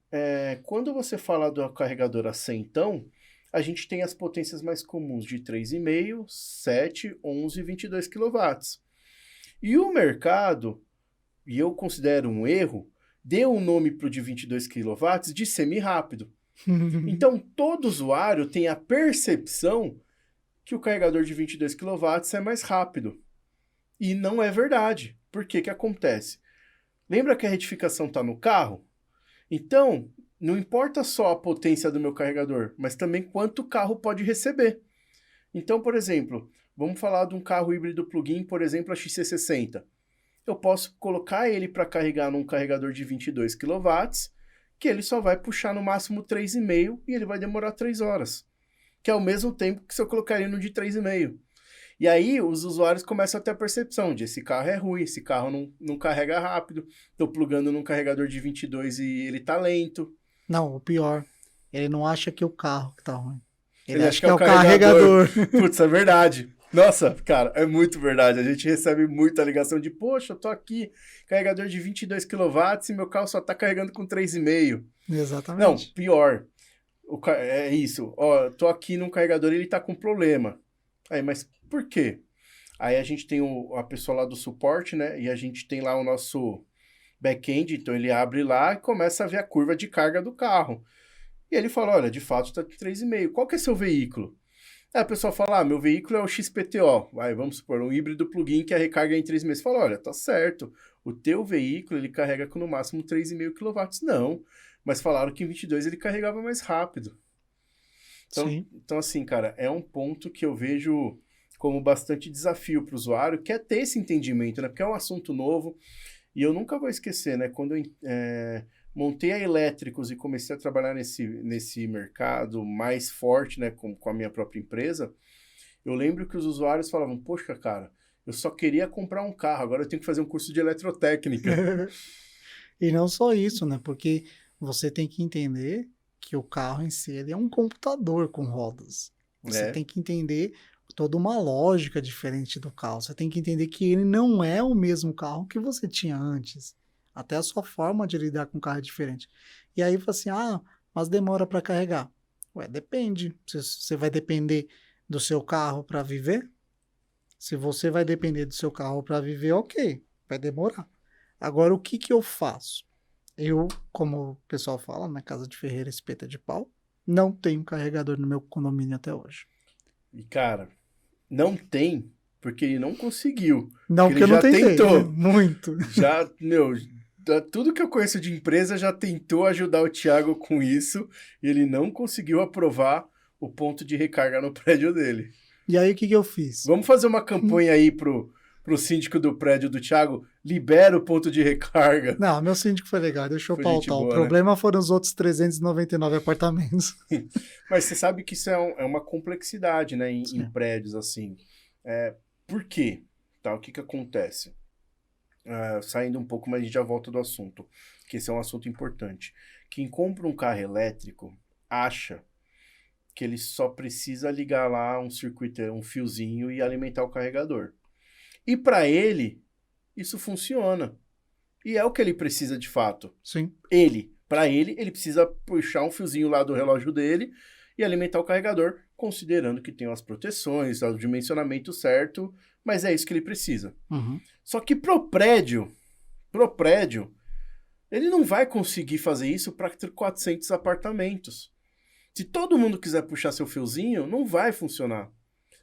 A: quando você fala do carregador AC, então, a gente tem as potências mais comuns de 3,5, 7, 11 e 22 kW. E o mercado, e eu considero um erro, deu um nome para o de 22 kW de semi-rápido. Então, todo usuário tem a percepção que o carregador de 22 kW é mais rápido. E não é verdade. Por que que acontece? Lembra que a retificação está no carro? Então, não importa só a potência do meu carregador, mas também quanto o carro pode receber. Então, por exemplo, vamos falar de um carro híbrido plug-in, por exemplo, a XC60. Eu posso colocar ele para carregar num carregador de 22 kW, que ele só vai puxar no máximo 3,5 e ele vai demorar 3 horas. Que é o mesmo tempo que se eu colocar ele no de 3,5. E aí os usuários começam a ter a percepção de esse carro é ruim, esse carro não carrega rápido, estou plugando num carregador de 22 e ele tá lento.
B: Não, o pior, ele não acha que o carro que tá ruim. Ele acha que é o carregador.
A: Putz, é verdade. Nossa, cara, é muito verdade. A gente recebe muita ligação de, poxa, eu tô aqui, carregador de 22 kW e meu carro só tá carregando com 3,5.
B: Exatamente.
A: Não, pior. É isso. Ó, eu tô aqui num carregador e ele tá com problema. Aí, mas por quê? Aí a gente tem a pessoa lá do suporte, né? E a gente tem lá o nosso back-end, então ele abre lá e começa a ver a curva de carga do carro. E ele fala, olha, de fato tá com 3,5. Qual que é seu veículo? Aí a pessoa fala, meu veículo é o XPTO. Vamos supor, um híbrido plug-in que a recarga é em 3 meses. Fala, olha, tá certo. O teu veículo, ele carrega com no máximo 3,5 kW. Não, mas falaram que em 22 ele carregava mais rápido. Então, assim, cara, é um ponto que eu vejo como bastante desafio para o usuário, que é ter esse entendimento, né? Porque é um assunto novo. E eu nunca vou esquecer, né? Quando eu montei a Elétricos e comecei a trabalhar nesse mercado mais forte, né? Com a minha própria empresa, eu lembro que os usuários falavam, poxa, cara, eu só queria comprar um carro, agora eu tenho que fazer um curso de eletrotécnica.
B: E não só isso, né? Porque você tem que entender que o carro em si ele é um computador com rodas. Você tem que entender toda uma lógica diferente do carro. Você tem que entender que ele não é o mesmo carro que você tinha antes. Até a sua forma de lidar com o carro é diferente. E aí fala assim, mas demora para carregar. Ué, depende. Você vai depender do seu carro para viver? Se você vai depender do seu carro para viver, ok, vai demorar. Agora, o que eu faço? Eu, como o pessoal fala, na casa de ferreiro espeta de pau, não tenho carregador no meu condomínio até hoje.
A: E, cara, não tem, porque ele não conseguiu.
B: Não, porque eu não tentei.
A: Tentou.
B: Muito.
A: Já, tudo que eu conheço de empresa já tentou ajudar o Thiago com isso e ele não conseguiu aprovar o ponto de recarga no prédio dele.
B: E aí, o que eu fiz?
A: Vamos fazer uma campanha aí pro síndico do prédio do Thiago, libera o ponto de recarga.
B: Não, meu síndico foi legal, deixou pautar. O problema foram os outros 399 apartamentos.
A: Mas você sabe que isso é uma complexidade, né, em prédios, assim. Por quê? Tá, o que acontece? Saindo um pouco, mas a gente já volta do assunto, que esse é um assunto importante. Quem compra um carro elétrico acha que ele só precisa ligar lá um circuito, um fiozinho e alimentar o carregador. E para ele, isso funciona. E é o que ele precisa de fato.
B: Sim.
A: Para ele precisa puxar um fiozinho lá do relógio dele e alimentar o carregador, considerando que tem as proteções, o dimensionamento certo, mas é isso que ele precisa.
B: Uhum.
A: Só que pro prédio, ele não vai conseguir fazer isso para 400 apartamentos. Se todo mundo quiser puxar seu fiozinho, não vai funcionar.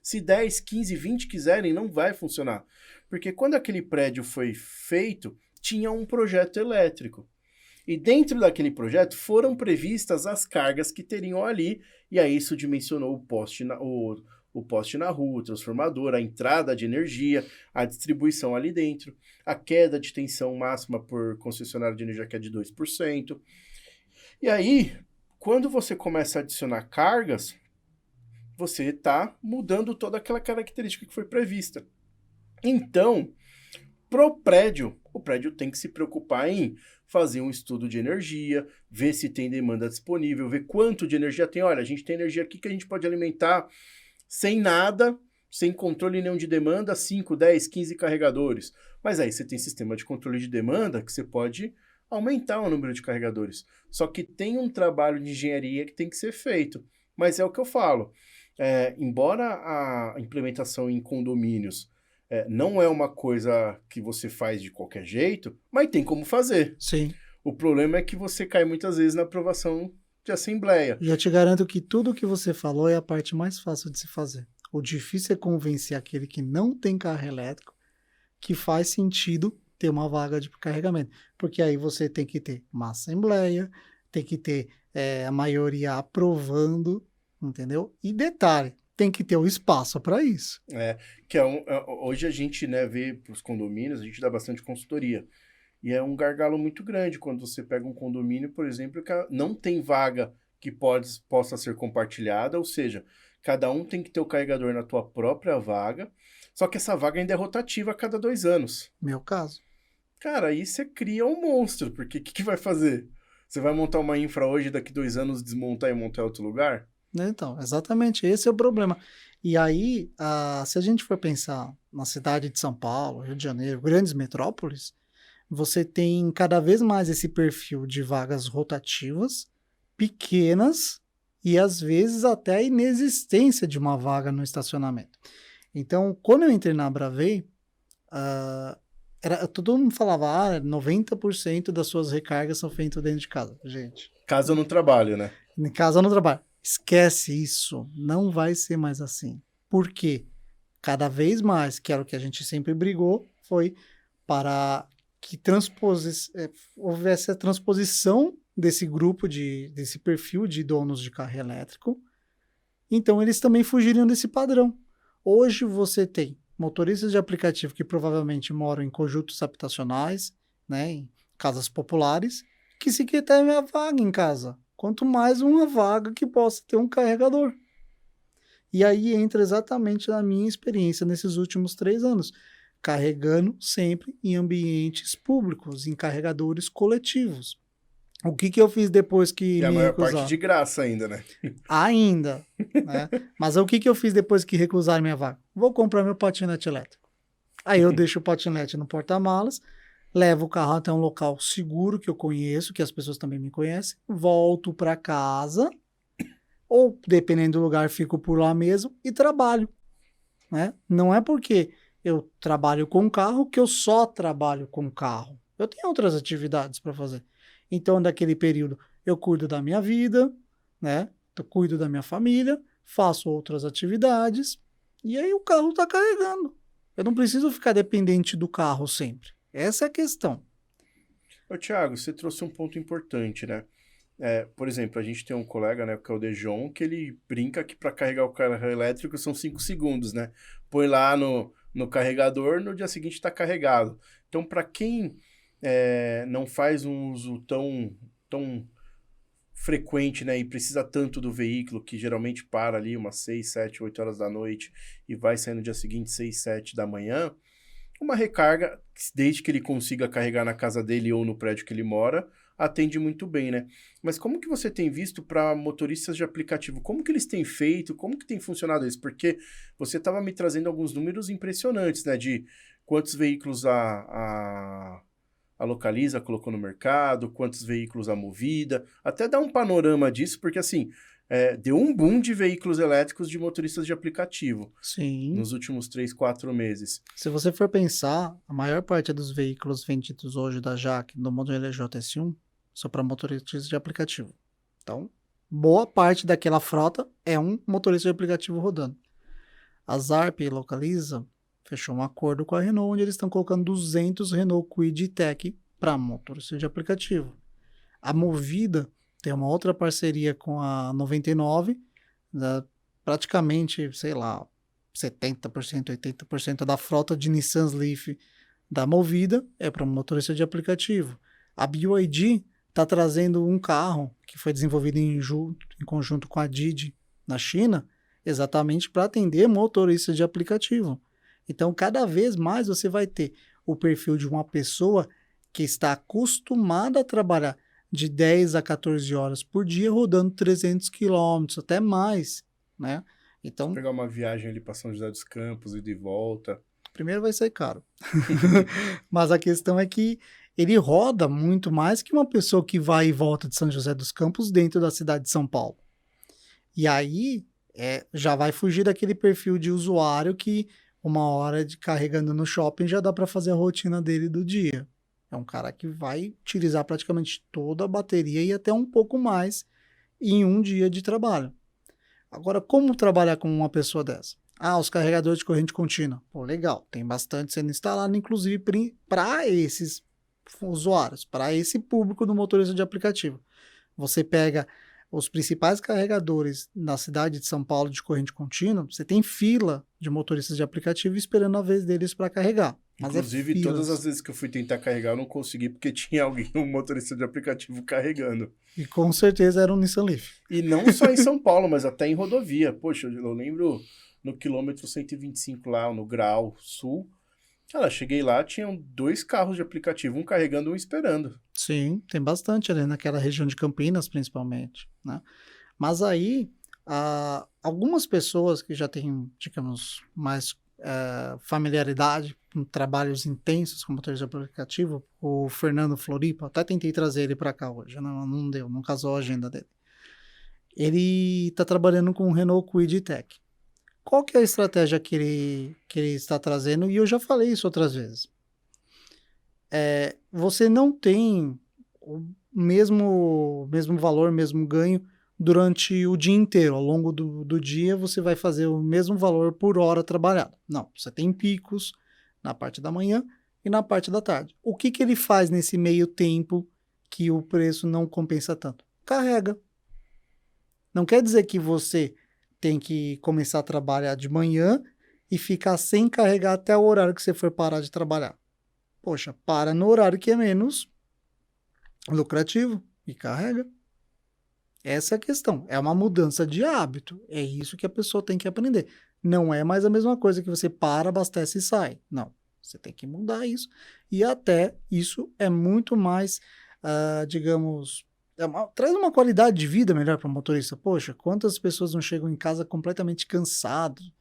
A: Se 10, 15, 20 quiserem, não vai funcionar. Porque quando aquele prédio foi feito, tinha um projeto elétrico. E dentro daquele projeto foram previstas as cargas que teriam ali, e aí isso dimensionou o poste na rua, o transformador, a entrada de energia, a distribuição ali dentro, a queda de tensão máxima por concessionária de energia que é de 2%. E aí, quando você começa a adicionar cargas, você está mudando toda aquela característica que foi prevista. Então, o prédio tem que se preocupar em fazer um estudo de energia, ver se tem demanda disponível, ver quanto de energia tem. Olha, a gente tem energia aqui que a gente pode alimentar sem nada, sem controle nenhum de demanda, 5, 10, 15 carregadores. Mas aí você tem sistema de controle de demanda que você pode aumentar o número de carregadores. Só que tem um trabalho de engenharia que tem que ser feito. Mas é o que eu falo. Embora a implementação em condomínios não é uma coisa que você faz de qualquer jeito, mas tem como fazer.
B: Sim.
A: O problema é que você cai muitas vezes na aprovação de assembleia.
B: Já te garanto que tudo que você falou é a parte mais fácil de se fazer. O difícil é convencer aquele que não tem carro elétrico que faz sentido ter uma vaga de carregamento. Porque aí você tem que ter uma assembleia, tem que ter a maioria aprovando, entendeu? E detalhe, tem que ter o espaço para isso.
A: Hoje a gente vê para os condomínios, a gente dá bastante consultoria. E é um gargalo muito grande quando você pega um condomínio, por exemplo, que não tem vaga que possa ser compartilhada, ou seja, cada um tem que ter o carregador na tua própria vaga, só que essa vaga ainda é rotativa a cada 2 anos.
B: Meu caso.
A: Cara, aí você cria um monstro, porque o que vai fazer? Você vai montar uma infra hoje, daqui 2 anos desmontar e montar em outro lugar?
B: Então, exatamente, esse é o problema. E aí, se a gente for pensar na cidade de São Paulo, Rio de Janeiro, grandes metrópoles, você tem cada vez mais esse perfil de vagas rotativas, pequenas, e às vezes até a inexistência de uma vaga no estacionamento. Então, quando eu entrei na Bravei, todo mundo falava, 90% das suas recargas são feitas dentro de casa. Gente,
A: Casa no trabalho, né?
B: em casa ou no trabalho. Esquece isso. Não vai ser mais assim. Por quê? Cada vez mais, que era o que a gente sempre brigou, foi para que houvesse a transposição desse grupo, desse perfil de donos de carro elétrico. Então, eles também fugiriam desse padrão. Hoje você tem motoristas de aplicativo que provavelmente moram em conjuntos habitacionais, né, em casas populares, que sequer tem a vaga em casa. Quanto mais uma vaga que possa ter um carregador. E aí entra exatamente na minha experiência nesses últimos 3 anos, carregando sempre em ambientes públicos, em carregadores coletivos. O que eu fiz depois que
A: E a
B: me
A: maior
B: recusaram?
A: parte de graça ainda, né?
B: Ainda, né? Mas o que eu fiz depois que recusaram minha vaga? Vou comprar meu patinete elétrico. Aí eu deixo o patinete no porta-malas, levo o carro até um local seguro que eu conheço, que as pessoas também me conhecem, volto para casa, ou dependendo do lugar, fico por lá mesmo e trabalho, né? Não é porque eu trabalho com carro que eu só trabalho com carro. Eu tenho outras atividades para fazer. Então, naquele período, eu cuido da minha vida, né? Eu cuido da minha família, faço outras atividades e aí o carro está carregando. Eu não preciso ficar dependente do carro sempre. Essa é a questão.
A: Ô, Thiago, você trouxe um ponto importante, né? Por exemplo, a gente tem um colega, né, que é o Dejon, que ele brinca que para carregar o carro elétrico são 5 segundos, né? Põe lá no carregador, no dia seguinte está carregado. Então, para quem não faz um uso tão frequente, né, e precisa tanto do veículo, que geralmente para ali umas 6, 7, 8 horas da noite e vai sair no dia seguinte 6, 7 da manhã, uma recarga, desde que ele consiga carregar na casa dele ou no prédio que ele mora, atende muito bem, né? Mas como que você tem visto para motoristas de aplicativo? Como que eles têm feito? Como que tem funcionado isso? Porque você estava me trazendo alguns números impressionantes, né? De quantos veículos a Localiza colocou no mercado, quantos veículos a Movida, até dar um panorama disso, porque assim, deu um boom de veículos elétricos de motoristas de aplicativo.
B: Sim.
A: Nos últimos 3, 4 meses.
B: Se você for pensar, a maior parte dos veículos vendidos hoje da Jaque no modelo JS1 são para motoristas de aplicativo. Então, boa parte daquela frota é um motorista de aplicativo rodando. A Zarp e Localiza fechou um acordo com a Renault, onde eles estão colocando 200 Renault Kwid Tech para motorista de aplicativo. A Movida tem uma outra parceria com a 99, praticamente, sei lá, 70%, 80% da frota de Nissan Leaf da Movida é para motorista de aplicativo. A BYD está trazendo um carro que foi desenvolvido em conjunto com a Didi na China, exatamente para atender motoristas de aplicativo. Então, cada vez mais você vai ter o perfil de uma pessoa que está acostumada a trabalhar de 10 a 14 horas por dia, rodando 300 quilômetros, até mais, né? Então,
A: pegar uma viagem ali para São José dos Campos e de volta.
B: Primeiro vai ser caro. Mas a questão é que ele roda muito mais que uma pessoa que vai e volta de São José dos Campos dentro da cidade de São Paulo. E aí já vai fugir daquele perfil de usuário que 1 hora de carregando no shopping já dá para fazer a rotina dele do dia. É um cara que vai utilizar praticamente toda a bateria e até um pouco mais em um dia de trabalho. Agora, como trabalhar com uma pessoa dessa? Os carregadores de corrente contínua. Pô, legal, tem bastante sendo instalado, inclusive para esses usuários, para esse público do motorista de aplicativo. Você pega os principais carregadores na cidade de São Paulo de corrente contínua, você tem fila de motoristas de aplicativo esperando a vez deles para carregar. Mas
A: inclusive, todas as vezes que eu fui tentar carregar, eu não consegui, porque tinha alguém, um motorista de aplicativo carregando.
B: E com certeza era um Nissan Leaf.
A: E não só em São Paulo, mas até em rodovia. Poxa, eu lembro no quilômetro 125 lá, no Graal Sul. Cara, cheguei lá, tinham 2 carros de aplicativo, um carregando, um esperando.
B: Sim, tem bastante ali naquela região de Campinas, principalmente, né? Mas aí, Algumas pessoas que já têm, digamos, mais familiaridade com trabalhos intensos com motorista de aplicativo, o Fernando Floripa, até tentei trazer ele para cá hoje, não deu, não casou a agenda dele. Ele está trabalhando com o Renault Kwid Tech. Qual que é a estratégia que ele está trazendo? E eu já falei isso outras vezes. Você não tem o mesmo valor, mesmo ganho durante o dia inteiro. Ao longo do dia, você vai fazer o mesmo valor por hora trabalhada. Não, você tem picos na parte da manhã e na parte da tarde. O que ele faz nesse meio tempo que o preço não compensa tanto? Carrega. Não quer dizer que você tem que começar a trabalhar de manhã e ficar sem carregar até o horário que você for parar de trabalhar. Poxa, para no horário que é menos lucrativo e carrega. Essa é a questão. É uma mudança de hábito. É isso que a pessoa tem que aprender. Não é mais a mesma coisa que você para, abastece e sai. Não. Você tem que mudar isso. E até isso é muito mais, digamos, traz uma qualidade de vida melhor para o motorista. Poxa, quantas pessoas não chegam em casa completamente cansados,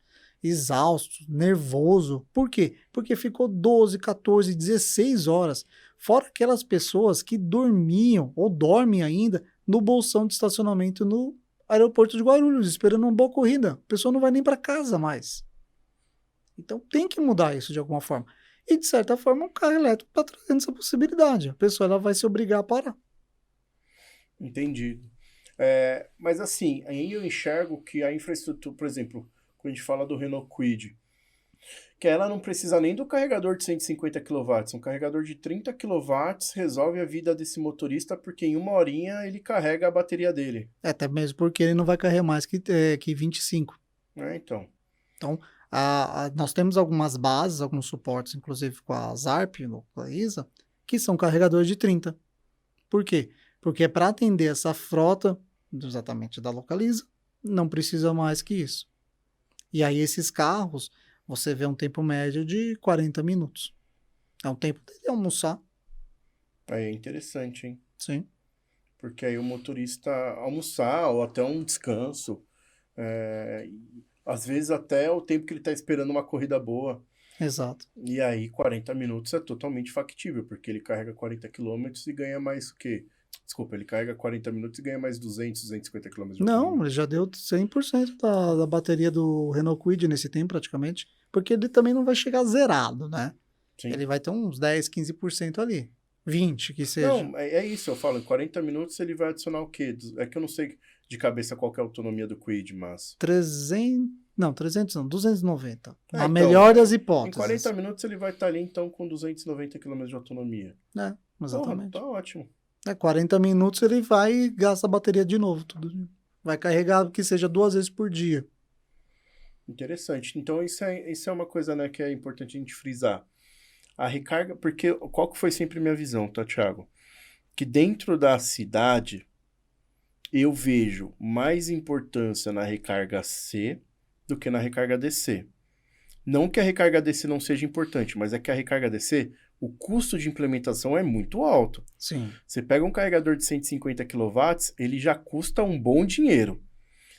B: exaustos, nervoso. Por quê? Porque ficou 12, 14, 16 horas. Fora aquelas pessoas que dormiam ou dormem ainda no bolsão de estacionamento no aeroporto de Guarulhos, esperando uma boa corrida. A pessoa não vai nem para casa mais. Então tem que mudar isso de alguma forma. E de certa forma o carro elétrico está trazendo essa possibilidade. A pessoa ela vai se obrigar a parar.
A: Entendido. Mas assim, aí eu enxergo que a infraestrutura, por exemplo, quando a gente fala do Renault Kwid, que ela não precisa nem do carregador de 150 kW. Um carregador de 30 kW resolve a vida desse motorista porque em uma horinha ele carrega a bateria dele.
B: Até mesmo porque ele não vai carregar mais que 25.
A: Então.
B: Então, nós temos algumas bases, alguns suportes, inclusive com a Zarp, com a ISA, que são carregadores de 30. Por quê? Porque para atender essa frota, exatamente da Localiza, não precisa mais que isso. E aí esses carros, você vê um tempo médio de 40 minutos. É um tempo dele almoçar.
A: Aí é interessante, hein?
B: Sim.
A: Porque aí o motorista almoçar ou até um descanso, às vezes até o tempo que ele está esperando uma corrida boa.
B: Exato.
A: E aí 40 minutos é totalmente factível, porque ele carrega 40 km e ganha mais o quê? Desculpa, ele carrega 40 minutos e ganha mais 200, 250 km de autonomia.
B: Não, ele já deu 100% da bateria do Renault Kwid nesse tempo, praticamente. Porque ele também não vai chegar zerado, né?
A: Sim.
B: Ele vai ter uns 10, 15% ali. 20, que seja.
A: Não, é isso, eu falo, em 40 minutos ele vai adicionar o quê? É que eu não sei de cabeça qual que é a autonomia do Kwid, mas...
B: 300 não, 290. A
A: então,
B: melhor das hipóteses.
A: Em 40 minutos ele vai estar ali, então, com 290 km de autonomia.
B: Exatamente.
A: Porra, tá ótimo.
B: 40 minutos ele vai e gasta a bateria de novo. Vai carregar que seja 2 vezes por dia.
A: Interessante. Então, isso é uma coisa, né, que é importante a gente frisar. A recarga, porque qual que foi sempre minha visão, tá, Thiago? Que dentro da cidade, eu vejo mais importância na recarga C do que na recarga DC. Não que a recarga DC não seja importante, mas é que a recarga DC, o custo de implementação é muito alto.
B: Sim.
A: Você pega um carregador de 150 kW, ele já custa um bom dinheiro.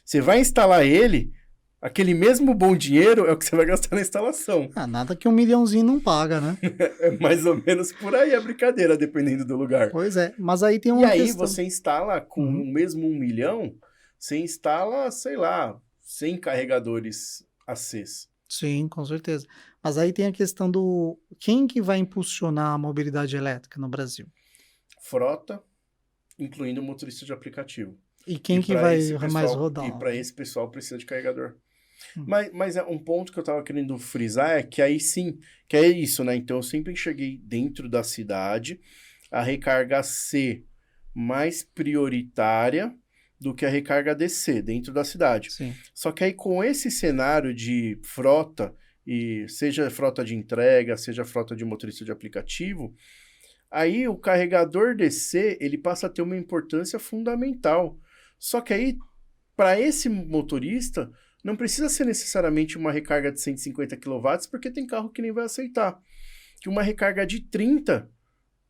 A: Você vai instalar ele, aquele mesmo bom dinheiro é o que você vai gastar na instalação.
B: Nada que 1 milhãozinho não paga, né?
A: É mais ou menos por aí a brincadeira, dependendo do lugar.
B: Pois é, mas aí tem uma
A: E aí
B: questão.
A: você instala com o mesmo 1 milhão, você instala, sei lá, 100 carregadores ACs.
B: Sim, com certeza. Mas aí tem a questão do... Quem que vai impulsionar a mobilidade elétrica no Brasil?
A: Frota, incluindo motorista de aplicativo.
B: E quem que vai mais
A: pessoal,
B: rodar?
A: E para esse pessoal precisa de carregador. Mas um ponto que eu estava querendo frisar é que aí sim, que é isso, né? Então eu sempre enxerguei dentro da cidade a recarga C mais prioritária do que a recarga DC dentro da cidade.
B: Sim.
A: Só que aí com esse cenário de frota, e seja frota de entrega, seja frota de motorista de aplicativo, aí o carregador DC ele passa a ter uma importância fundamental. Só que aí, para esse motorista, não precisa ser necessariamente uma recarga de 150 kW, porque tem carro que nem vai aceitar. Que uma recarga de 30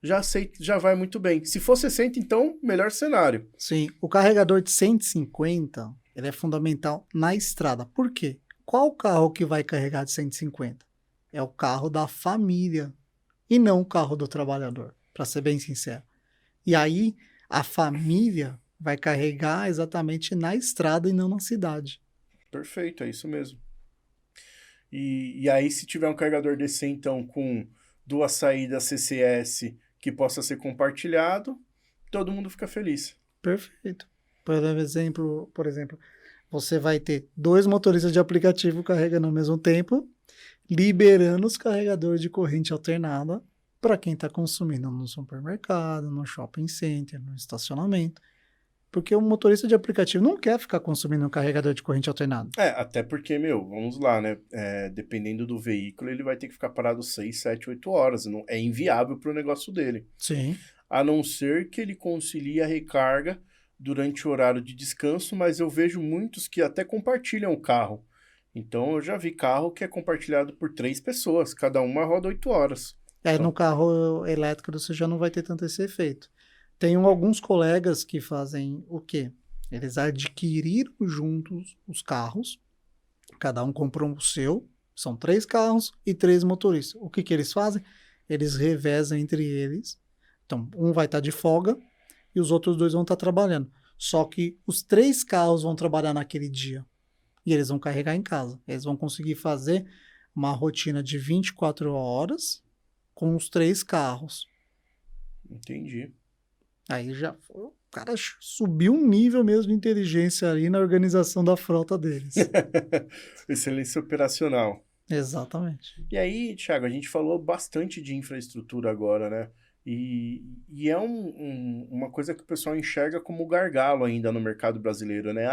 A: já vai muito bem. Se for 60, então, melhor cenário.
B: Sim, o carregador de 150, ele é fundamental na estrada. Por quê? Qual carro que vai carregar de 150? É o carro da família e não o carro do trabalhador, para ser bem sincero. E aí, a família vai carregar exatamente na estrada e não na cidade.
A: Perfeito, é isso mesmo. E aí, se tiver um carregador desse, então, com 2 saídas CCS que possa ser compartilhado, todo mundo fica feliz.
B: Perfeito. Por exemplo, você vai ter 2 motoristas de aplicativo carregando ao mesmo tempo, liberando os carregadores de corrente alternada para quem está consumindo no supermercado, no shopping center, no estacionamento. Porque o motorista de aplicativo não quer ficar consumindo um carregador de corrente alternada.
A: Até porque, vamos lá, né? Dependendo do veículo, ele vai ter que ficar parado 6, 7, 8 horas. Não, é inviável para o negócio dele.
B: Sim.
A: A não ser que ele concilie a recarga durante o horário de descanso, mas eu vejo muitos que até compartilham o carro. Então, eu já vi carro que é compartilhado por 3 pessoas, cada uma roda 8 horas.
B: No carro elétrico você já não vai ter tanto esse efeito. Tenho alguns colegas que fazem o quê? Eles adquiriram juntos os carros, cada um comprou o seu, são 3 carros e 3 motoristas. O que eles fazem? Eles revezam entre eles. Então, um vai estar de folga e os outros 2 vão estar trabalhando. Só que os 3 carros vão trabalhar naquele dia e eles vão carregar em casa. Eles vão conseguir fazer uma rotina de 24 horas com os 3 carros.
A: Entendi.
B: Aí o cara subiu um nível mesmo de inteligência ali na organização da frota deles.
A: Excelência operacional.
B: Exatamente.
A: E aí, Thiago, a gente falou bastante de infraestrutura agora, né? E é uma coisa que o pessoal enxerga como gargalo ainda no mercado brasileiro, né?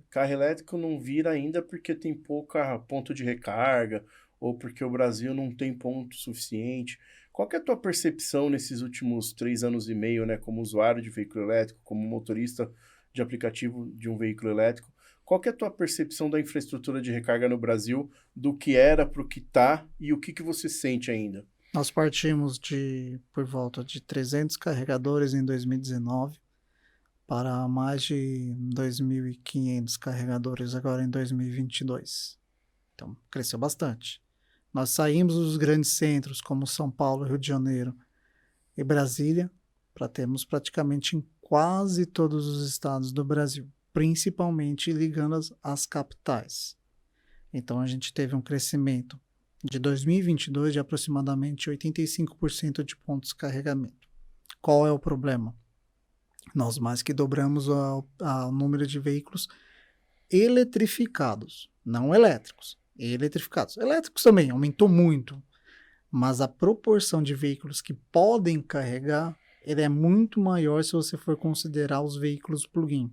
A: Carro elétrico não vira ainda porque tem pouca ponto de recarga ou porque o Brasil não tem ponto suficiente. Qual que é a tua percepção nesses últimos 3 anos e meio, né, como usuário de veículo elétrico, como motorista de aplicativo de um veículo elétrico? Qual que é a tua percepção da infraestrutura de recarga no Brasil, do que era para o que está e o que você sente ainda?
B: Nós partimos por volta de 300 carregadores em 2019 para mais de 2.500 carregadores agora em 2022. Então, cresceu bastante. Nós saímos dos grandes centros como São Paulo, Rio de Janeiro e Brasília para termos praticamente em quase todos os estados do Brasil, principalmente ligando às capitais. Então a gente teve um crescimento de 2022 de aproximadamente 85% de pontos de carregamento. Qual é o problema? Nós mais que dobramos o número de veículos eletrificados, não elétricos. Eletrificados. Elétricos também aumentou muito, mas a proporção de veículos que podem carregar ele é muito maior se você for considerar os veículos plug-in.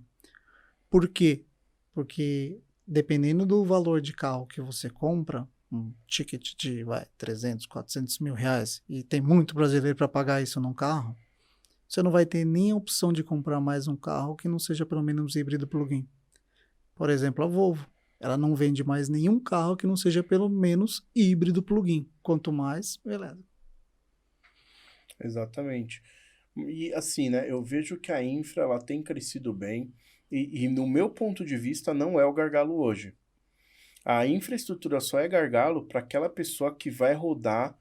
B: Por quê? Porque dependendo do valor de carro que você compra, um ticket de 300, 400 mil reais, e tem muito brasileiro para pagar isso num carro, você não vai ter nem a opção de comprar mais um carro que não seja pelo menos híbrido plug-in. Por exemplo, a Volvo. Ela não vende mais nenhum carro que não seja pelo menos híbrido plug-in, quanto mais elétrico.
A: Exatamente. E assim, né, eu vejo que a infra ela tem crescido bem e no meu ponto de vista não é o gargalo hoje. A infraestrutura só é gargalo para aquela pessoa que vai rodar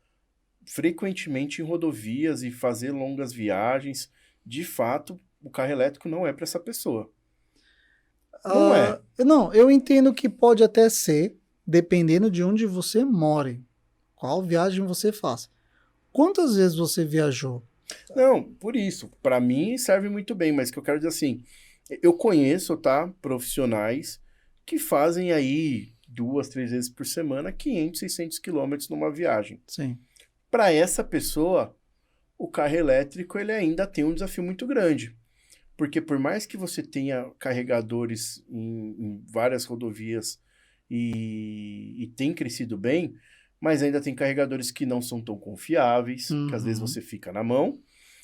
A: frequentemente em rodovias e fazer longas viagens. De fato, o carro elétrico não é para essa pessoa. Não é.
B: Não, eu entendo que pode até ser, dependendo de onde você more, qual viagem você faz. Quantas vezes você viajou?
A: Não, por isso. Para mim serve muito bem, mas o que eu quero dizer assim, eu conheço, tá, profissionais que fazem aí 2, 3 vezes por semana 500, 600 quilômetros numa viagem.
B: Sim.
A: Para essa pessoa, o carro elétrico ele ainda tem um desafio muito grande. Porque por mais que você tenha carregadores em várias rodovias e tem crescido bem, mas ainda tem carregadores que não são tão confiáveis, que às vezes você fica na mão,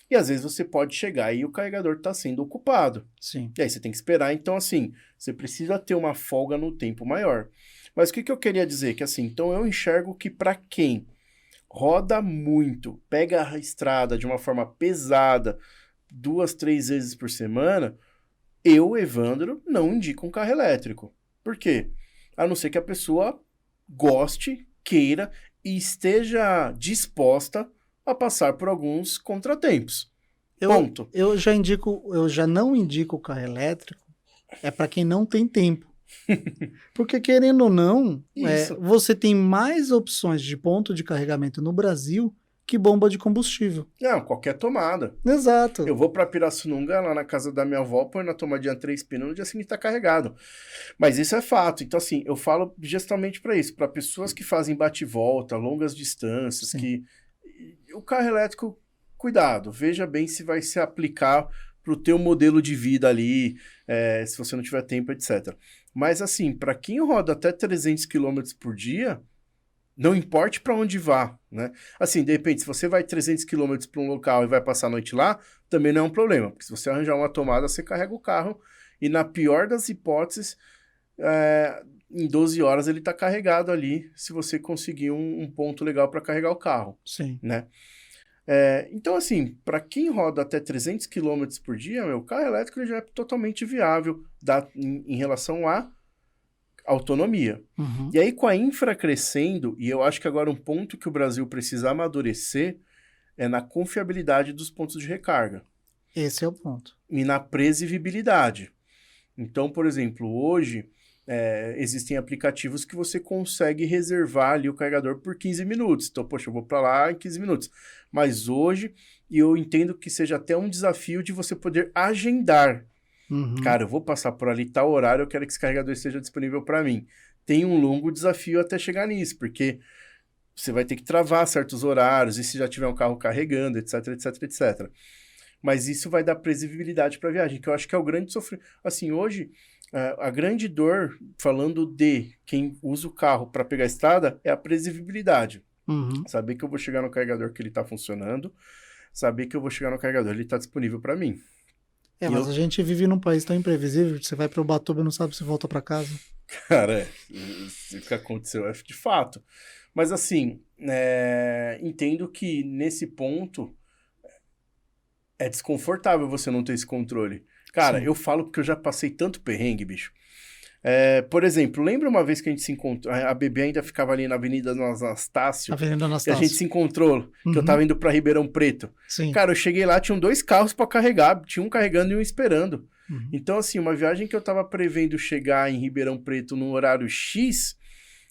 A: e às vezes você pode chegar e o carregador está sendo ocupado.
B: Sim.
A: E aí você tem que esperar, então assim, você precisa ter uma folga no tempo maior. Mas o que eu queria dizer? Que assim, então eu enxergo que para quem roda muito, pega a estrada de uma forma pesada, 2, 3 vezes por semana, eu, Evandro, não indico um carro elétrico. Por quê? A não ser que a pessoa goste, queira e esteja disposta a passar por alguns contratempos. Ponto.
B: Eu já não indico o carro elétrico, é para quem não tem tempo. Porque, querendo ou não,
A: Isso.
B: você tem mais opções de ponto de carregamento no Brasil que bomba de combustível.
A: Não, qualquer tomada.
B: Exato.
A: Eu vou para Pirassununga, lá na casa da minha avó, põe na tomadinha 3 pinos, no dia seguinte tá carregado. Mas isso é fato. Então, assim, eu falo justamente para isso, para pessoas que fazem bate-volta, longas distâncias,
B: Sim.
A: que o carro elétrico, cuidado, veja bem se vai se aplicar para o teu modelo de vida ali, se você não tiver tempo, etc. Mas, assim, para quem roda até 300 km por dia, não importe para onde vá, né? Assim, de repente, se você vai 300 km para um local e vai passar a noite lá, também não é um problema, porque se você arranjar uma tomada, você carrega o carro e, na pior das hipóteses, em 12 horas ele está carregado ali, se você conseguir um ponto legal para carregar o carro,
B: Sim.
A: né? Então, assim, para quem roda até 300 km por dia, o carro elétrico ele já é totalmente viável em relação à autonomia.
B: Uhum.
A: E aí, com a infra crescendo, e eu acho que agora um ponto que o Brasil precisa amadurecer é na confiabilidade dos pontos de recarga
B: Esse é o ponto.
A: e na previsibilidade. Então, por exemplo, hoje existem aplicativos que você consegue reservar ali o carregador por 15 minutos. Então, poxa, eu vou para lá em 15 minutos. Mas hoje, eu entendo que seja até um desafio de você poder agendar.
B: Uhum.
A: Cara, eu vou passar por ali tal horário, eu quero que esse carregador esteja disponível para mim. Tem um longo desafio até chegar nisso, porque você vai ter que travar certos horários, e se já tiver um carro carregando, etc, etc, etc. Mas isso vai dar previsibilidade para a viagem, que eu acho que é o grande sofrimento. Assim, hoje, a grande dor, falando de quem usa o carro para pegar a estrada, é a previsibilidade.
B: Uhum.
A: Saber que eu vou chegar no carregador que ele está funcionando, saber que eu vou chegar no carregador, ele está disponível para mim.
B: Mas a gente vive num país tão imprevisível, você vai para Ubatuba e não sabe se volta para casa.
A: Cara, o que aconteceu é de fato. Mas assim, entendo que nesse ponto é desconfortável você não ter esse controle. Cara,
B: Sim.
A: eu falo porque eu já passei tanto perrengue, bicho. Por exemplo, lembra uma vez que a gente se encontrou, a bebê ainda ficava ali na Avenida Anastácio,
B: Avenida
A: que a
B: Anastácio.
A: gente se encontrou, que eu
B: Uhum.
A: tava indo pra Ribeirão Preto.
B: Sim.
A: Cara, eu cheguei lá, tinham 2 carros pra carregar, tinha um carregando e um esperando.
B: Uhum.
A: Então, assim, uma viagem que eu tava prevendo chegar em Ribeirão Preto no horário X,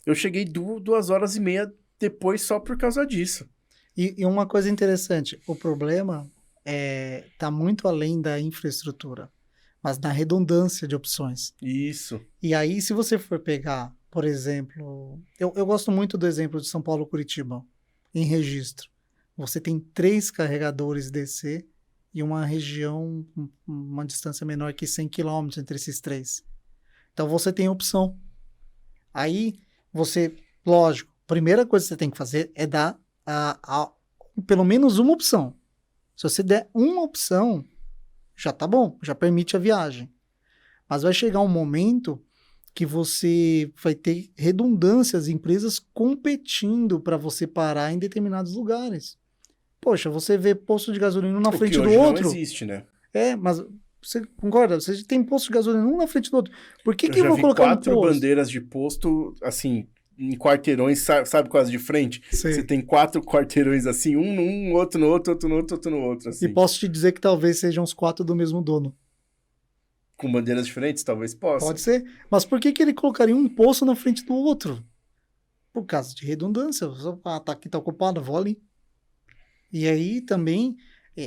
A: eu cheguei 2 horas e meia depois só por causa disso.
B: E uma coisa interessante, o problema tá muito além da infraestrutura, mas na redundância de opções.
A: Isso.
B: E aí, se você for pegar, por exemplo, eu gosto muito do exemplo de São Paulo-Curitiba, em registro. Você tem 3 carregadores DC e uma região, uma distância menor que 100 km entre esses 3. Então, você tem opção. Aí, lógico, a primeira coisa que você tem que fazer é dar pelo menos uma opção. Se você der uma opção, já tá bom, já permite a viagem. Mas vai chegar um momento que você vai ter redundâncias, empresas competindo para você parar em determinados lugares. Poxa, você vê posto de gasolina um na frente do
A: hoje
B: outro.
A: não existe, né?
B: Mas você concorda? Você tem posto de gasolina um na frente do outro. Por que eu
A: já
B: vou
A: vi
B: colocar
A: 4
B: um posto?
A: bandeiras de posto, assim, em quarteirões, sabe quase de frente?
B: Sei.
A: Você tem 4 quarteirões assim, um num, outro no outro, outro no outro, outro no outro, assim.
B: E posso te dizer que talvez sejam os 4 do mesmo dono.
A: Com bandeiras diferentes, talvez possa.
B: Pode ser. Mas por que ele colocaria um posto na frente do outro? Por causa de redundância. Tá aqui, tá ocupado, vou ali. E aí também,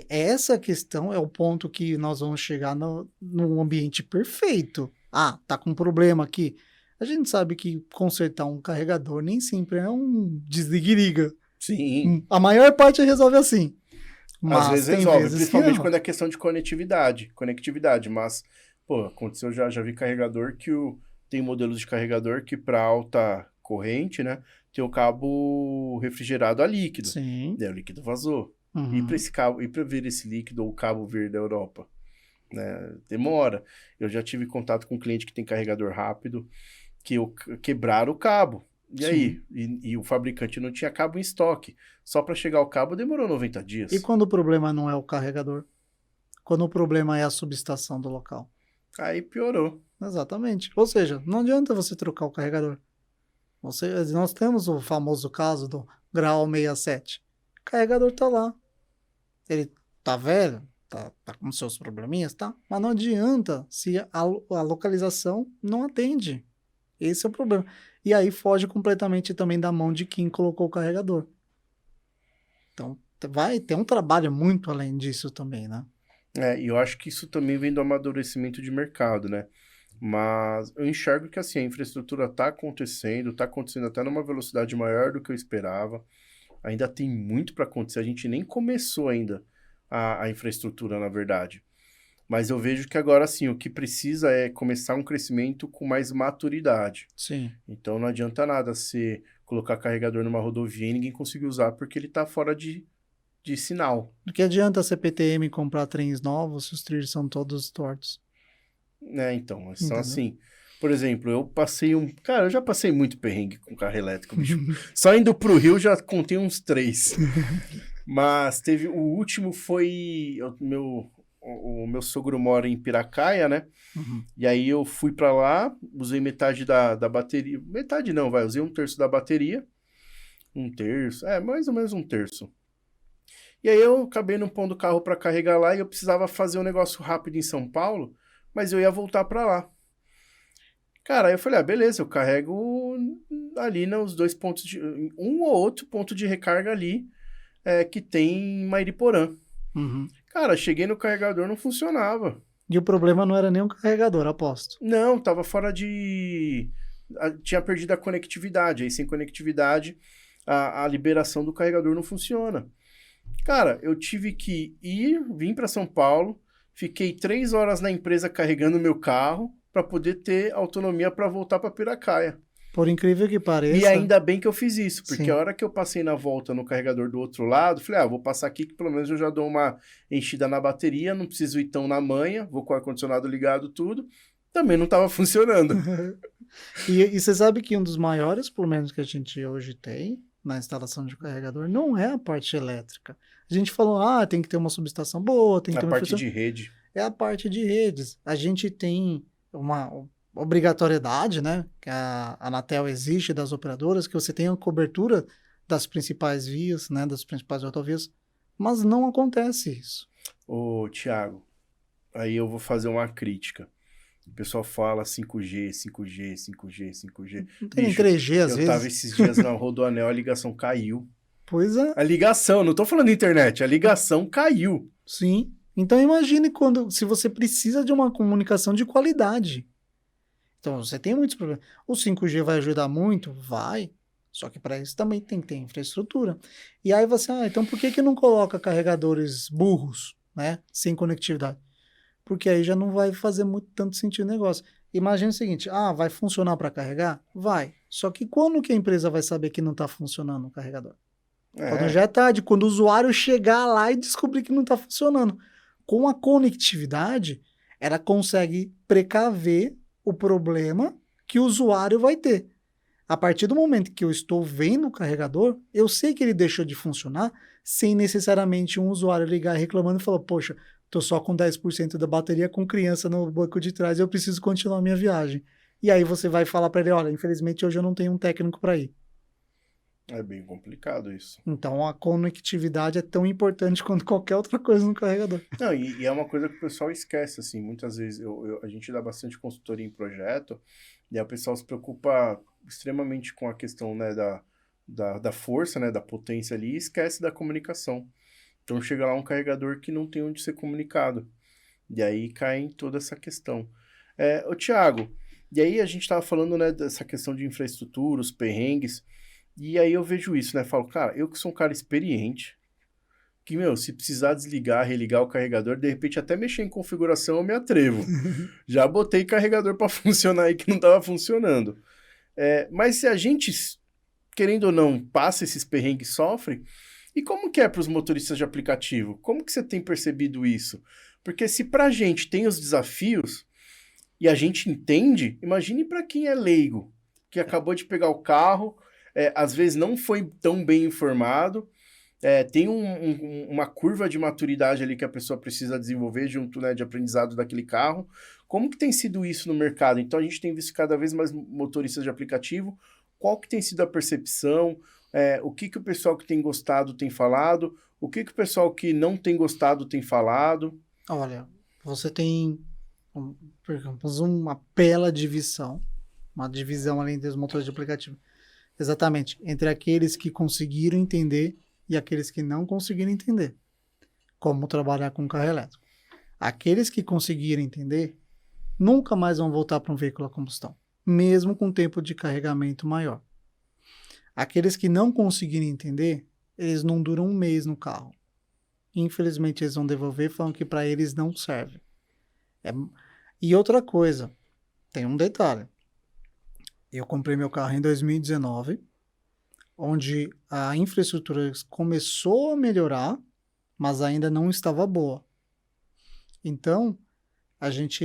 B: essa questão é o ponto que nós vamos chegar no ambiente perfeito. Tá com um problema aqui. A gente sabe que consertar um carregador nem sempre é um desligue-liga.
A: Sim.
B: A maior parte resolve assim. Mas
A: Às vezes
B: tem
A: resolve,
B: vezes
A: principalmente quando é questão de conectividade. Mas, pô, aconteceu, já vi carregador que tem modelos de carregador que para alta corrente, né, tem o cabo refrigerado a líquido.
B: Sim.
A: Daí o líquido vazou.
B: Uhum.
A: E para esse cabo, e para ver esse líquido ou o cabo vir da Europa, né, demora. Eu já tive contato com um cliente que tem carregador rápido, que quebraram o cabo. E aí? E o fabricante não tinha cabo em estoque. Só para chegar ao cabo demorou 90 dias.
B: E quando o problema não é o carregador? Quando o problema é a subestação do local?
A: Aí piorou.
B: Exatamente. Ou seja, não adianta você trocar o carregador. Nós temos o famoso caso do grau 67. O carregador tá lá. Ele tá velho, tá com seus probleminhas, tá? Mas não adianta se a localização não atende. Esse é o problema. E aí foge completamente também da mão de quem colocou o carregador. Então, vai ter um trabalho muito além disso também, né?
A: E eu acho que isso também vem do amadurecimento de mercado, né? Mas eu enxergo que assim, a infraestrutura está acontecendo até numa velocidade maior do que eu esperava. Ainda tem muito para acontecer, a gente nem começou ainda a infraestrutura, na verdade. Mas eu vejo que agora, sim, o que precisa é começar um crescimento com mais maturidade.
B: Sim.
A: Então não adianta nada você colocar carregador numa rodovia e ninguém conseguir usar porque ele está fora de sinal.
B: Do que adianta a CPTM comprar trens novos se os trilhos são todos tortos?
A: Então, são assim. Por exemplo, Cara, eu já passei muito perrengue com carro elétrico, bicho. Só indo pro Rio já contei uns 3. Mas o último foi... O meu sogro mora em Piracaia, né?
B: Uhum.
A: E aí eu fui pra lá, usei metade da bateria. Metade não, usei 1/3 da bateria. 1/3, mais ou menos 1/3. E aí eu acabei não pondo o carro pra carregar lá e eu precisava fazer um negócio rápido em São Paulo, mas eu ia voltar pra lá. Cara, aí eu falei, beleza, eu carrego ali nos 2 pontos um ou outro ponto de recarga ali que tem em Mairiporã.
B: Uhum.
A: Cara, cheguei no carregador, não funcionava.
B: E o problema não era nem o carregador, aposto.
A: Não, tava fora tinha perdido a conectividade. Aí sem conectividade, a liberação do carregador não funciona. Cara, eu tive que vim para São Paulo, fiquei 3 horas na empresa carregando meu carro para poder ter autonomia para voltar para Piracaia.
B: Por incrível que pareça...
A: E ainda bem que eu fiz isso, porque
B: Sim.
A: a hora que eu passei na volta no carregador do outro lado, falei, vou passar aqui que pelo menos eu já dou uma enchida na bateria, não preciso ir tão na manha, vou com o ar-condicionado ligado, tudo. Também não estava funcionando.
B: E você sabe que um dos maiores problemas que a gente hoje tem na instalação de carregador não é a parte elétrica. A gente falou, tem que ter uma subestação boa, tem que ter uma
A: parte de rede.
B: É a parte de redes. A gente tem uma obrigatoriedade, né, que a Anatel exige das operadoras, que você tenha cobertura das principais vias, né, das principais rodovias, mas não acontece isso.
A: Ô, Thiago, aí eu vou fazer uma crítica. O pessoal fala 5G, 5G, 5G, 5G.
B: Não tem nem 3G às vezes.
A: Eu tava esses dias na Rodoanel, a ligação caiu.
B: Pois é.
A: A ligação, não tô falando internet, a ligação caiu.
B: Sim. Então imagine se você precisa de uma comunicação de qualidade. Então você tem muitos problemas. O 5G vai ajudar muito? Vai. Só que para isso também tem que ter infraestrutura. E aí você, então por que não coloca carregadores burros, né, sem conectividade? Porque aí já não vai fazer tanto sentido o negócio. Imagina o seguinte, vai funcionar para carregar? Vai. Só que quando que a empresa vai saber que não está funcionando o carregador? Quando já é tarde, quando o usuário chegar lá e descobrir que não está funcionando. Com a conectividade, ela consegue precaver o problema que o usuário vai ter. A partir do momento que eu estou vendo o carregador, eu sei que ele deixou de funcionar sem necessariamente um usuário ligar reclamando e falar, poxa, estou só com 10% da bateria com criança no banco de trás e eu preciso continuar a minha viagem. E aí você vai falar para ele, olha, infelizmente hoje eu não tenho um técnico para ir.
A: É bem complicado isso.
B: Então a conectividade é tão importante quanto qualquer outra coisa no carregador.
A: Não, e é uma coisa que o pessoal esquece, assim, muitas vezes a gente dá bastante consultoria em projeto, e aí o pessoal se preocupa extremamente com a questão, né, da força, né, da potência ali, e esquece da comunicação. Então chega lá um carregador que não tem onde ser comunicado, e aí cai em toda essa questão. Ô Thiago, e aí a gente estava falando, né, dessa questão de infraestrutura, os perrengues, e aí eu vejo isso, né? Falo, cara, eu que sou um cara experiente, que, se precisar desligar, religar o carregador, de repente até mexer em configuração eu me atrevo. Já botei carregador para funcionar aí que não estava funcionando. Mas se a gente, querendo ou não, passa esses perrengues, sofre, e como que é para os motoristas de aplicativo? Como que você tem percebido isso? Porque se pra gente tem os desafios, e a gente entende, imagine para quem é leigo. que acabou de pegar o carro, às vezes não foi tão bem informado, tem uma curva de maturidade ali que a pessoa precisa desenvolver junto, né, de aprendizado daquele carro. Como que tem sido isso no mercado? Então, a gente tem visto cada vez mais motoristas de aplicativo. Qual que tem sido a percepção? O que o pessoal que tem gostado tem falado? O que o pessoal que não tem gostado tem falado?
B: Olha, você tem, digamos, uma bela divisão, uma divisão além dos motores de aplicativo. Exatamente, entre aqueles que conseguiram entender e aqueles que não conseguiram entender como trabalhar com carro elétrico. Aqueles que conseguiram entender nunca mais vão voltar para um veículo a combustão, mesmo com tempo de carregamento maior. Aqueles que não conseguirem entender, eles não duram um mês no carro. Infelizmente, eles vão devolver, falando que para eles não serve. E outra coisa, tem um detalhe. Eu comprei meu carro em 2019, onde a infraestrutura começou a melhorar, mas ainda não estava boa. Então, a gente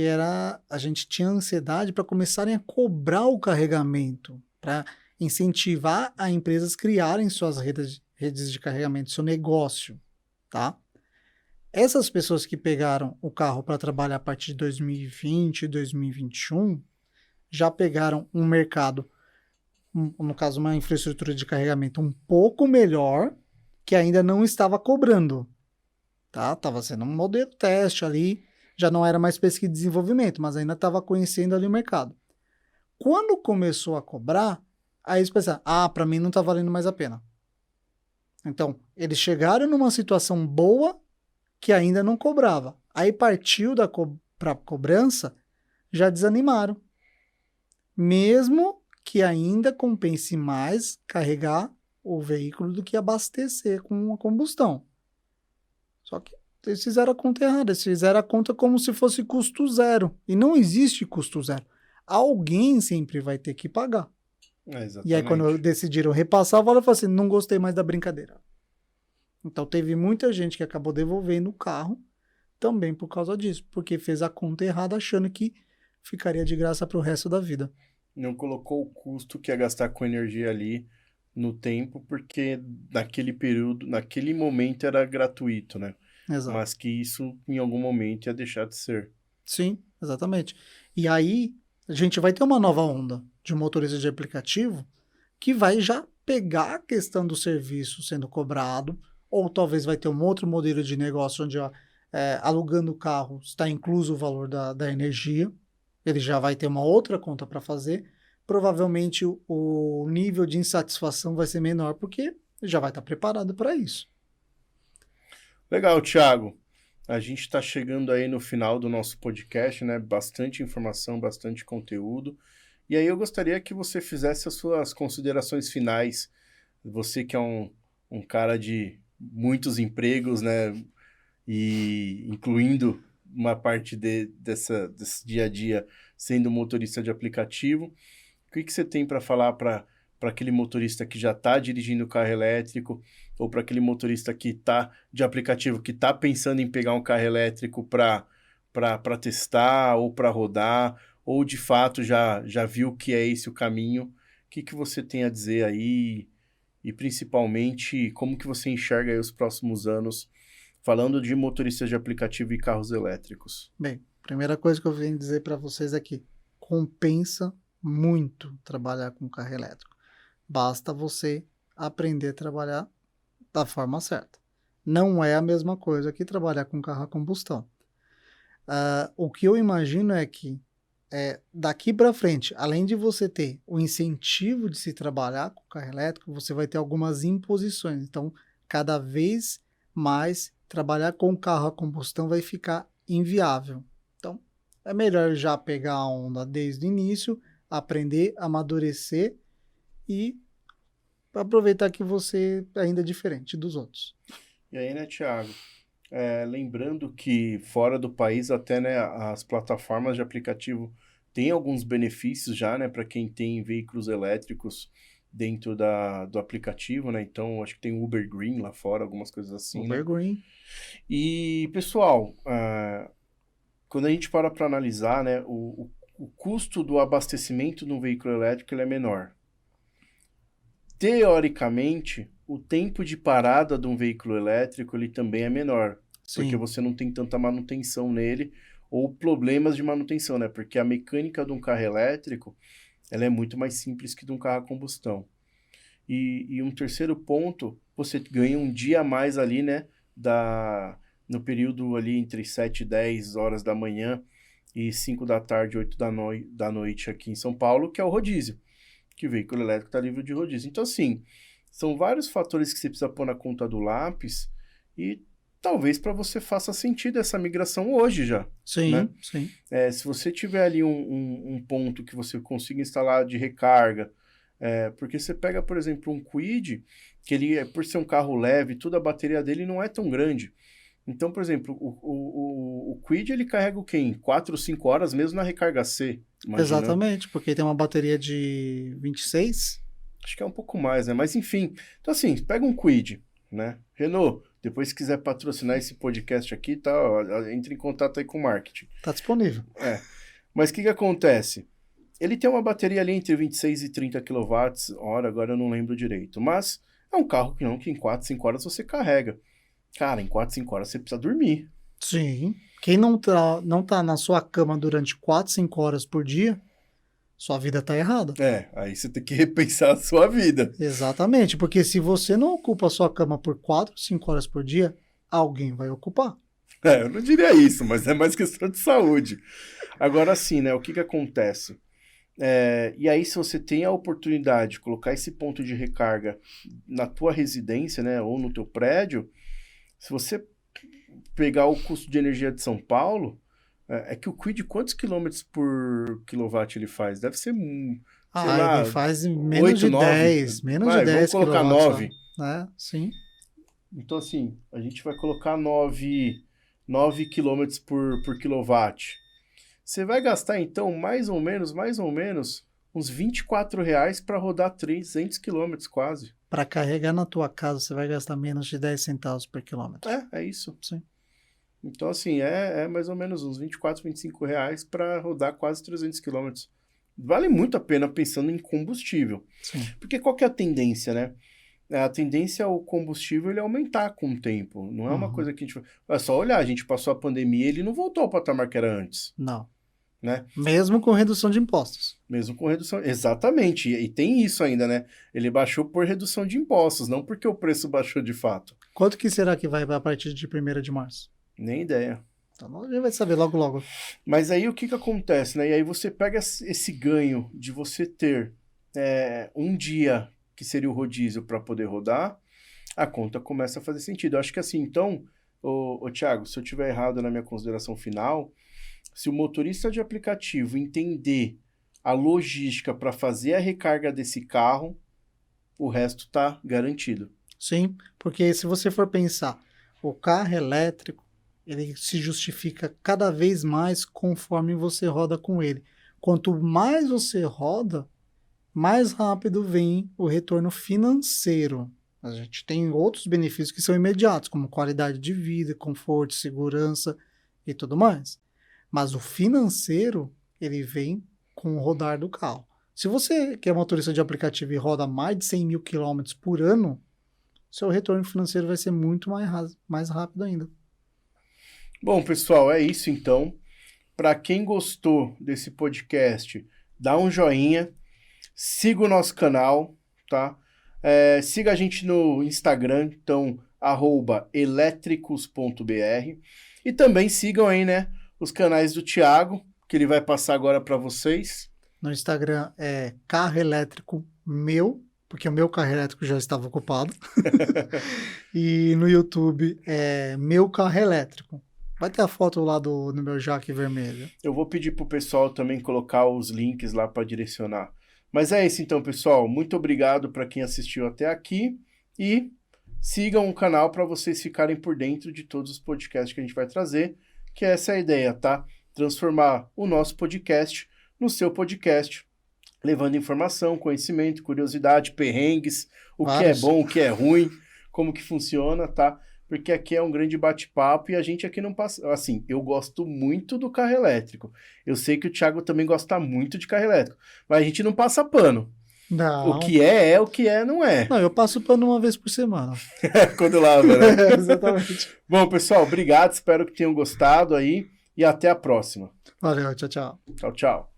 B: tinha ansiedade para começarem a cobrar o carregamento, para incentivar a empresas criarem suas redes de carregamento, seu negócio, tá? Essas pessoas que pegaram o carro para trabalhar a partir de 2020, 2021, já pegaram um mercado, no caso uma infraestrutura de carregamento um pouco melhor, que ainda não estava cobrando, tá? Estava sendo um modelo teste ali, já não era mais pesquisa e desenvolvimento, mas ainda estava conhecendo ali o mercado. Quando começou a cobrar, aí eles pensaram, para mim não está valendo mais a pena. Então, eles chegaram numa situação boa que ainda não cobrava. Aí partiu para cobrança, já desanimaram. Mesmo que ainda compense mais carregar o veículo do que abastecer com a combustão. Só que eles fizeram a conta errada, eles fizeram a conta como se fosse custo zero. E não existe custo zero. Alguém sempre vai ter que pagar.
A: Exatamente.
B: E aí, quando decidiram repassar o valor, eu falei assim, não gostei mais da brincadeira. Então, teve muita gente que acabou devolvendo o carro também por causa disso, porque fez a conta errada achando que ficaria de graça para o resto da vida.
A: Não colocou o custo que ia gastar com energia ali no tempo, porque naquele período, naquele momento era gratuito, né?
B: Exato.
A: Mas que isso em algum momento ia deixar de ser.
B: Sim, exatamente. E aí, a gente vai ter uma nova onda de motorista de aplicativo que vai já pegar a questão do serviço sendo cobrado, ou talvez vai ter um outro modelo de negócio onde alugando o carro está incluso o valor da energia, ele já vai ter uma outra conta para fazer, provavelmente o nível de insatisfação vai ser menor, porque já vai estar preparado para isso.
A: Legal, Thiago. A gente está chegando aí no final do nosso podcast, né? Bastante informação, bastante conteúdo. E aí eu gostaria que você fizesse as suas considerações finais. Você que é um cara de muitos empregos, né? E incluindo uma parte desse dia a dia sendo motorista de aplicativo. O que você tem para falar para aquele motorista que já está dirigindo carro elétrico, ou para aquele motorista que está de aplicativo, que está pensando em pegar um carro elétrico para testar, ou para rodar, ou de fato já viu que é esse o caminho? O que você tem a dizer aí? E principalmente, como que você enxerga aí os próximos anos falando de motoristas de aplicativo e carros elétricos?
B: Bem, primeira coisa que eu venho dizer para vocês aqui, compensa muito trabalhar com carro elétrico. Basta você aprender a trabalhar da forma certa. Não é a mesma coisa que trabalhar com carro a combustão. O que eu imagino é que daqui para frente, além de você ter o incentivo de se trabalhar com carro elétrico, você vai ter algumas imposições. Então, cada vez mais trabalhar com carro a combustão vai ficar inviável. Então, é melhor já pegar a onda desde o início, aprender, amadurecer e aproveitar que você ainda é diferente dos outros.
A: E aí, né, Thiago? Lembrando que fora do país até, né, as plataformas de aplicativo têm alguns benefícios já, né, para quem tem veículos elétricos dentro do aplicativo, né? Então, acho que tem Uber Green lá fora, algumas coisas assim,
B: Uber
A: né?
B: Green.
A: E, pessoal, quando a gente para analisar, né, o custo do abastecimento no veículo elétrico ele é menor. Teoricamente, o tempo de parada de um veículo elétrico ele também é menor, porque
B: Sim,
A: você não tem tanta manutenção nele ou problemas de manutenção, né? Porque a mecânica de um carro elétrico ela é muito mais simples que de um carro a combustão. E um terceiro ponto, você ganha um dia a mais ali, né? No período ali entre 7 e 10 horas da manhã e 5 da tarde, 8 da noite aqui em São Paulo, que é o rodízio, que o veículo elétrico está livre de rodízio. Então, assim, são vários fatores que você precisa pôr na conta do lápis e talvez para você faça sentido essa migração hoje já, né?
B: sim.
A: Se você tiver ali um ponto que você consiga instalar de recarga, porque você pega, por exemplo, um Kwid, que ele, por ser um carro leve, tudo, a bateria dele não é tão grande. Então, por exemplo, o Kwid, ele carrega o quê? Em 4 ou 5 horas, mesmo na recarga C, imagina.
B: Exatamente, porque tem uma bateria de 26.
A: Acho que é um pouco mais, né? Mas enfim, então assim, pega um Kwid, né? Renault, depois se quiser patrocinar esse podcast aqui, tá? Ó, entre em contato aí com o marketing.
B: Tá disponível.
A: Mas o que acontece? Ele tem uma bateria ali entre 26 e 30 kWh, agora eu não lembro direito. Mas é um carro que em 4, 5 horas você carrega. Cara, em 4, 5 horas você precisa dormir.
B: Sim. Quem não tá na sua cama durante 4, 5 horas por dia, sua vida tá errada.
A: Aí você tem que repensar a sua vida.
B: Exatamente, porque se você não ocupa a sua cama por 4, 5 horas por dia, alguém vai ocupar.
A: Eu não diria isso, mas é mais questão de saúde. Agora sim, né? O que acontece? E aí, se você tem a oportunidade de colocar esse ponto de recarga na tua residência, né? Ou no teu prédio, se você pegar o custo de energia de São Paulo, é que o Kwid, quantos quilômetros por quilowatt ele faz? Deve ser, sei lá,
B: ele faz menos
A: 8,
B: de
A: 9.
B: 10, menos de 10
A: Vamos colocar
B: quilowatts,
A: 9.
B: né? Sim.
A: Então, assim, a gente vai colocar 9 quilômetros por quilowatt. Você vai gastar, então, mais ou menos, uns R$ 24 para rodar 300 quilômetros quase.
B: Para carregar na tua casa, você vai gastar menos de 10 centavos por quilômetro.
A: É isso.
B: Sim.
A: Então, assim, é mais ou menos uns 24, R$ 25 para rodar quase 300 quilômetros. Vale muito a pena pensando em combustível.
B: Sim.
A: Porque qual que é a tendência, né? A tendência é o combustível ele aumentar com o tempo. Não é uma coisa que a gente... É só olhar, a gente passou a pandemia e ele não voltou ao patamar que era antes.
B: Não.
A: Né?
B: Mesmo com redução de impostos.
A: Mesmo com redução... Exatamente. E tem isso ainda, né? Ele baixou por redução de impostos, não porque o preço baixou de fato.
B: Quanto que será que vai a partir de 1º de março?
A: Nem ideia.
B: Então a gente vai saber logo, logo.
A: Mas aí o que acontece, né? E aí você pega esse ganho de você ter um dia que seria o rodízio para poder rodar, a conta começa a fazer sentido. Eu acho que assim, então, Thiago, se eu estiver errado na minha consideração final, se o motorista de aplicativo entender a logística para fazer a recarga desse carro, o resto tá garantido.
B: Sim, porque se você for pensar, o carro elétrico, ele se justifica cada vez mais conforme você roda com ele. Quanto mais você roda, mais rápido vem o retorno financeiro. A gente tem outros benefícios que são imediatos, como qualidade de vida, conforto, segurança e tudo mais. Mas o financeiro, ele vem com o rodar do carro. Se você que é motorista de aplicativo e roda mais de 100 mil quilômetros por ano, seu retorno financeiro vai ser muito mais rápido ainda.
A: Bom, pessoal, é isso então. Para quem gostou desse podcast, dá um joinha, siga o nosso canal, tá? Siga a gente no Instagram, então, @eletricos.br. E também sigam aí, né, os canais do Thiago, que ele vai passar agora para vocês.
B: No Instagram é carro elétrico meu, porque o meu carro elétrico já estava ocupado. E no YouTube é meu carro elétrico. Vai ter a foto lá no meu jaque vermelho.
A: Eu vou pedir pro pessoal também colocar os links lá para direcionar. Mas é isso então, pessoal. Muito obrigado para quem assistiu até aqui e sigam o canal para vocês ficarem por dentro de todos os podcasts que a gente vai trazer, que essa é a ideia, tá? Transformar o nosso podcast no seu podcast, levando informação, conhecimento, curiosidade, perrengues, o que é bom, o que é ruim, como que funciona, tá? porque aqui é um grande bate-papo e a gente aqui não passa... Assim, eu gosto muito do carro elétrico. Eu sei que o Thiago também gosta muito de carro elétrico, mas a gente não passa pano. O
B: Não.
A: que o que não é.
B: Não, eu passo pano uma vez por semana.
A: Quando lava, né?
B: Exatamente.
A: Bom, pessoal, obrigado. Espero que tenham gostado aí e até a próxima.
B: Valeu, tchau, tchau.
A: Tchau, tchau.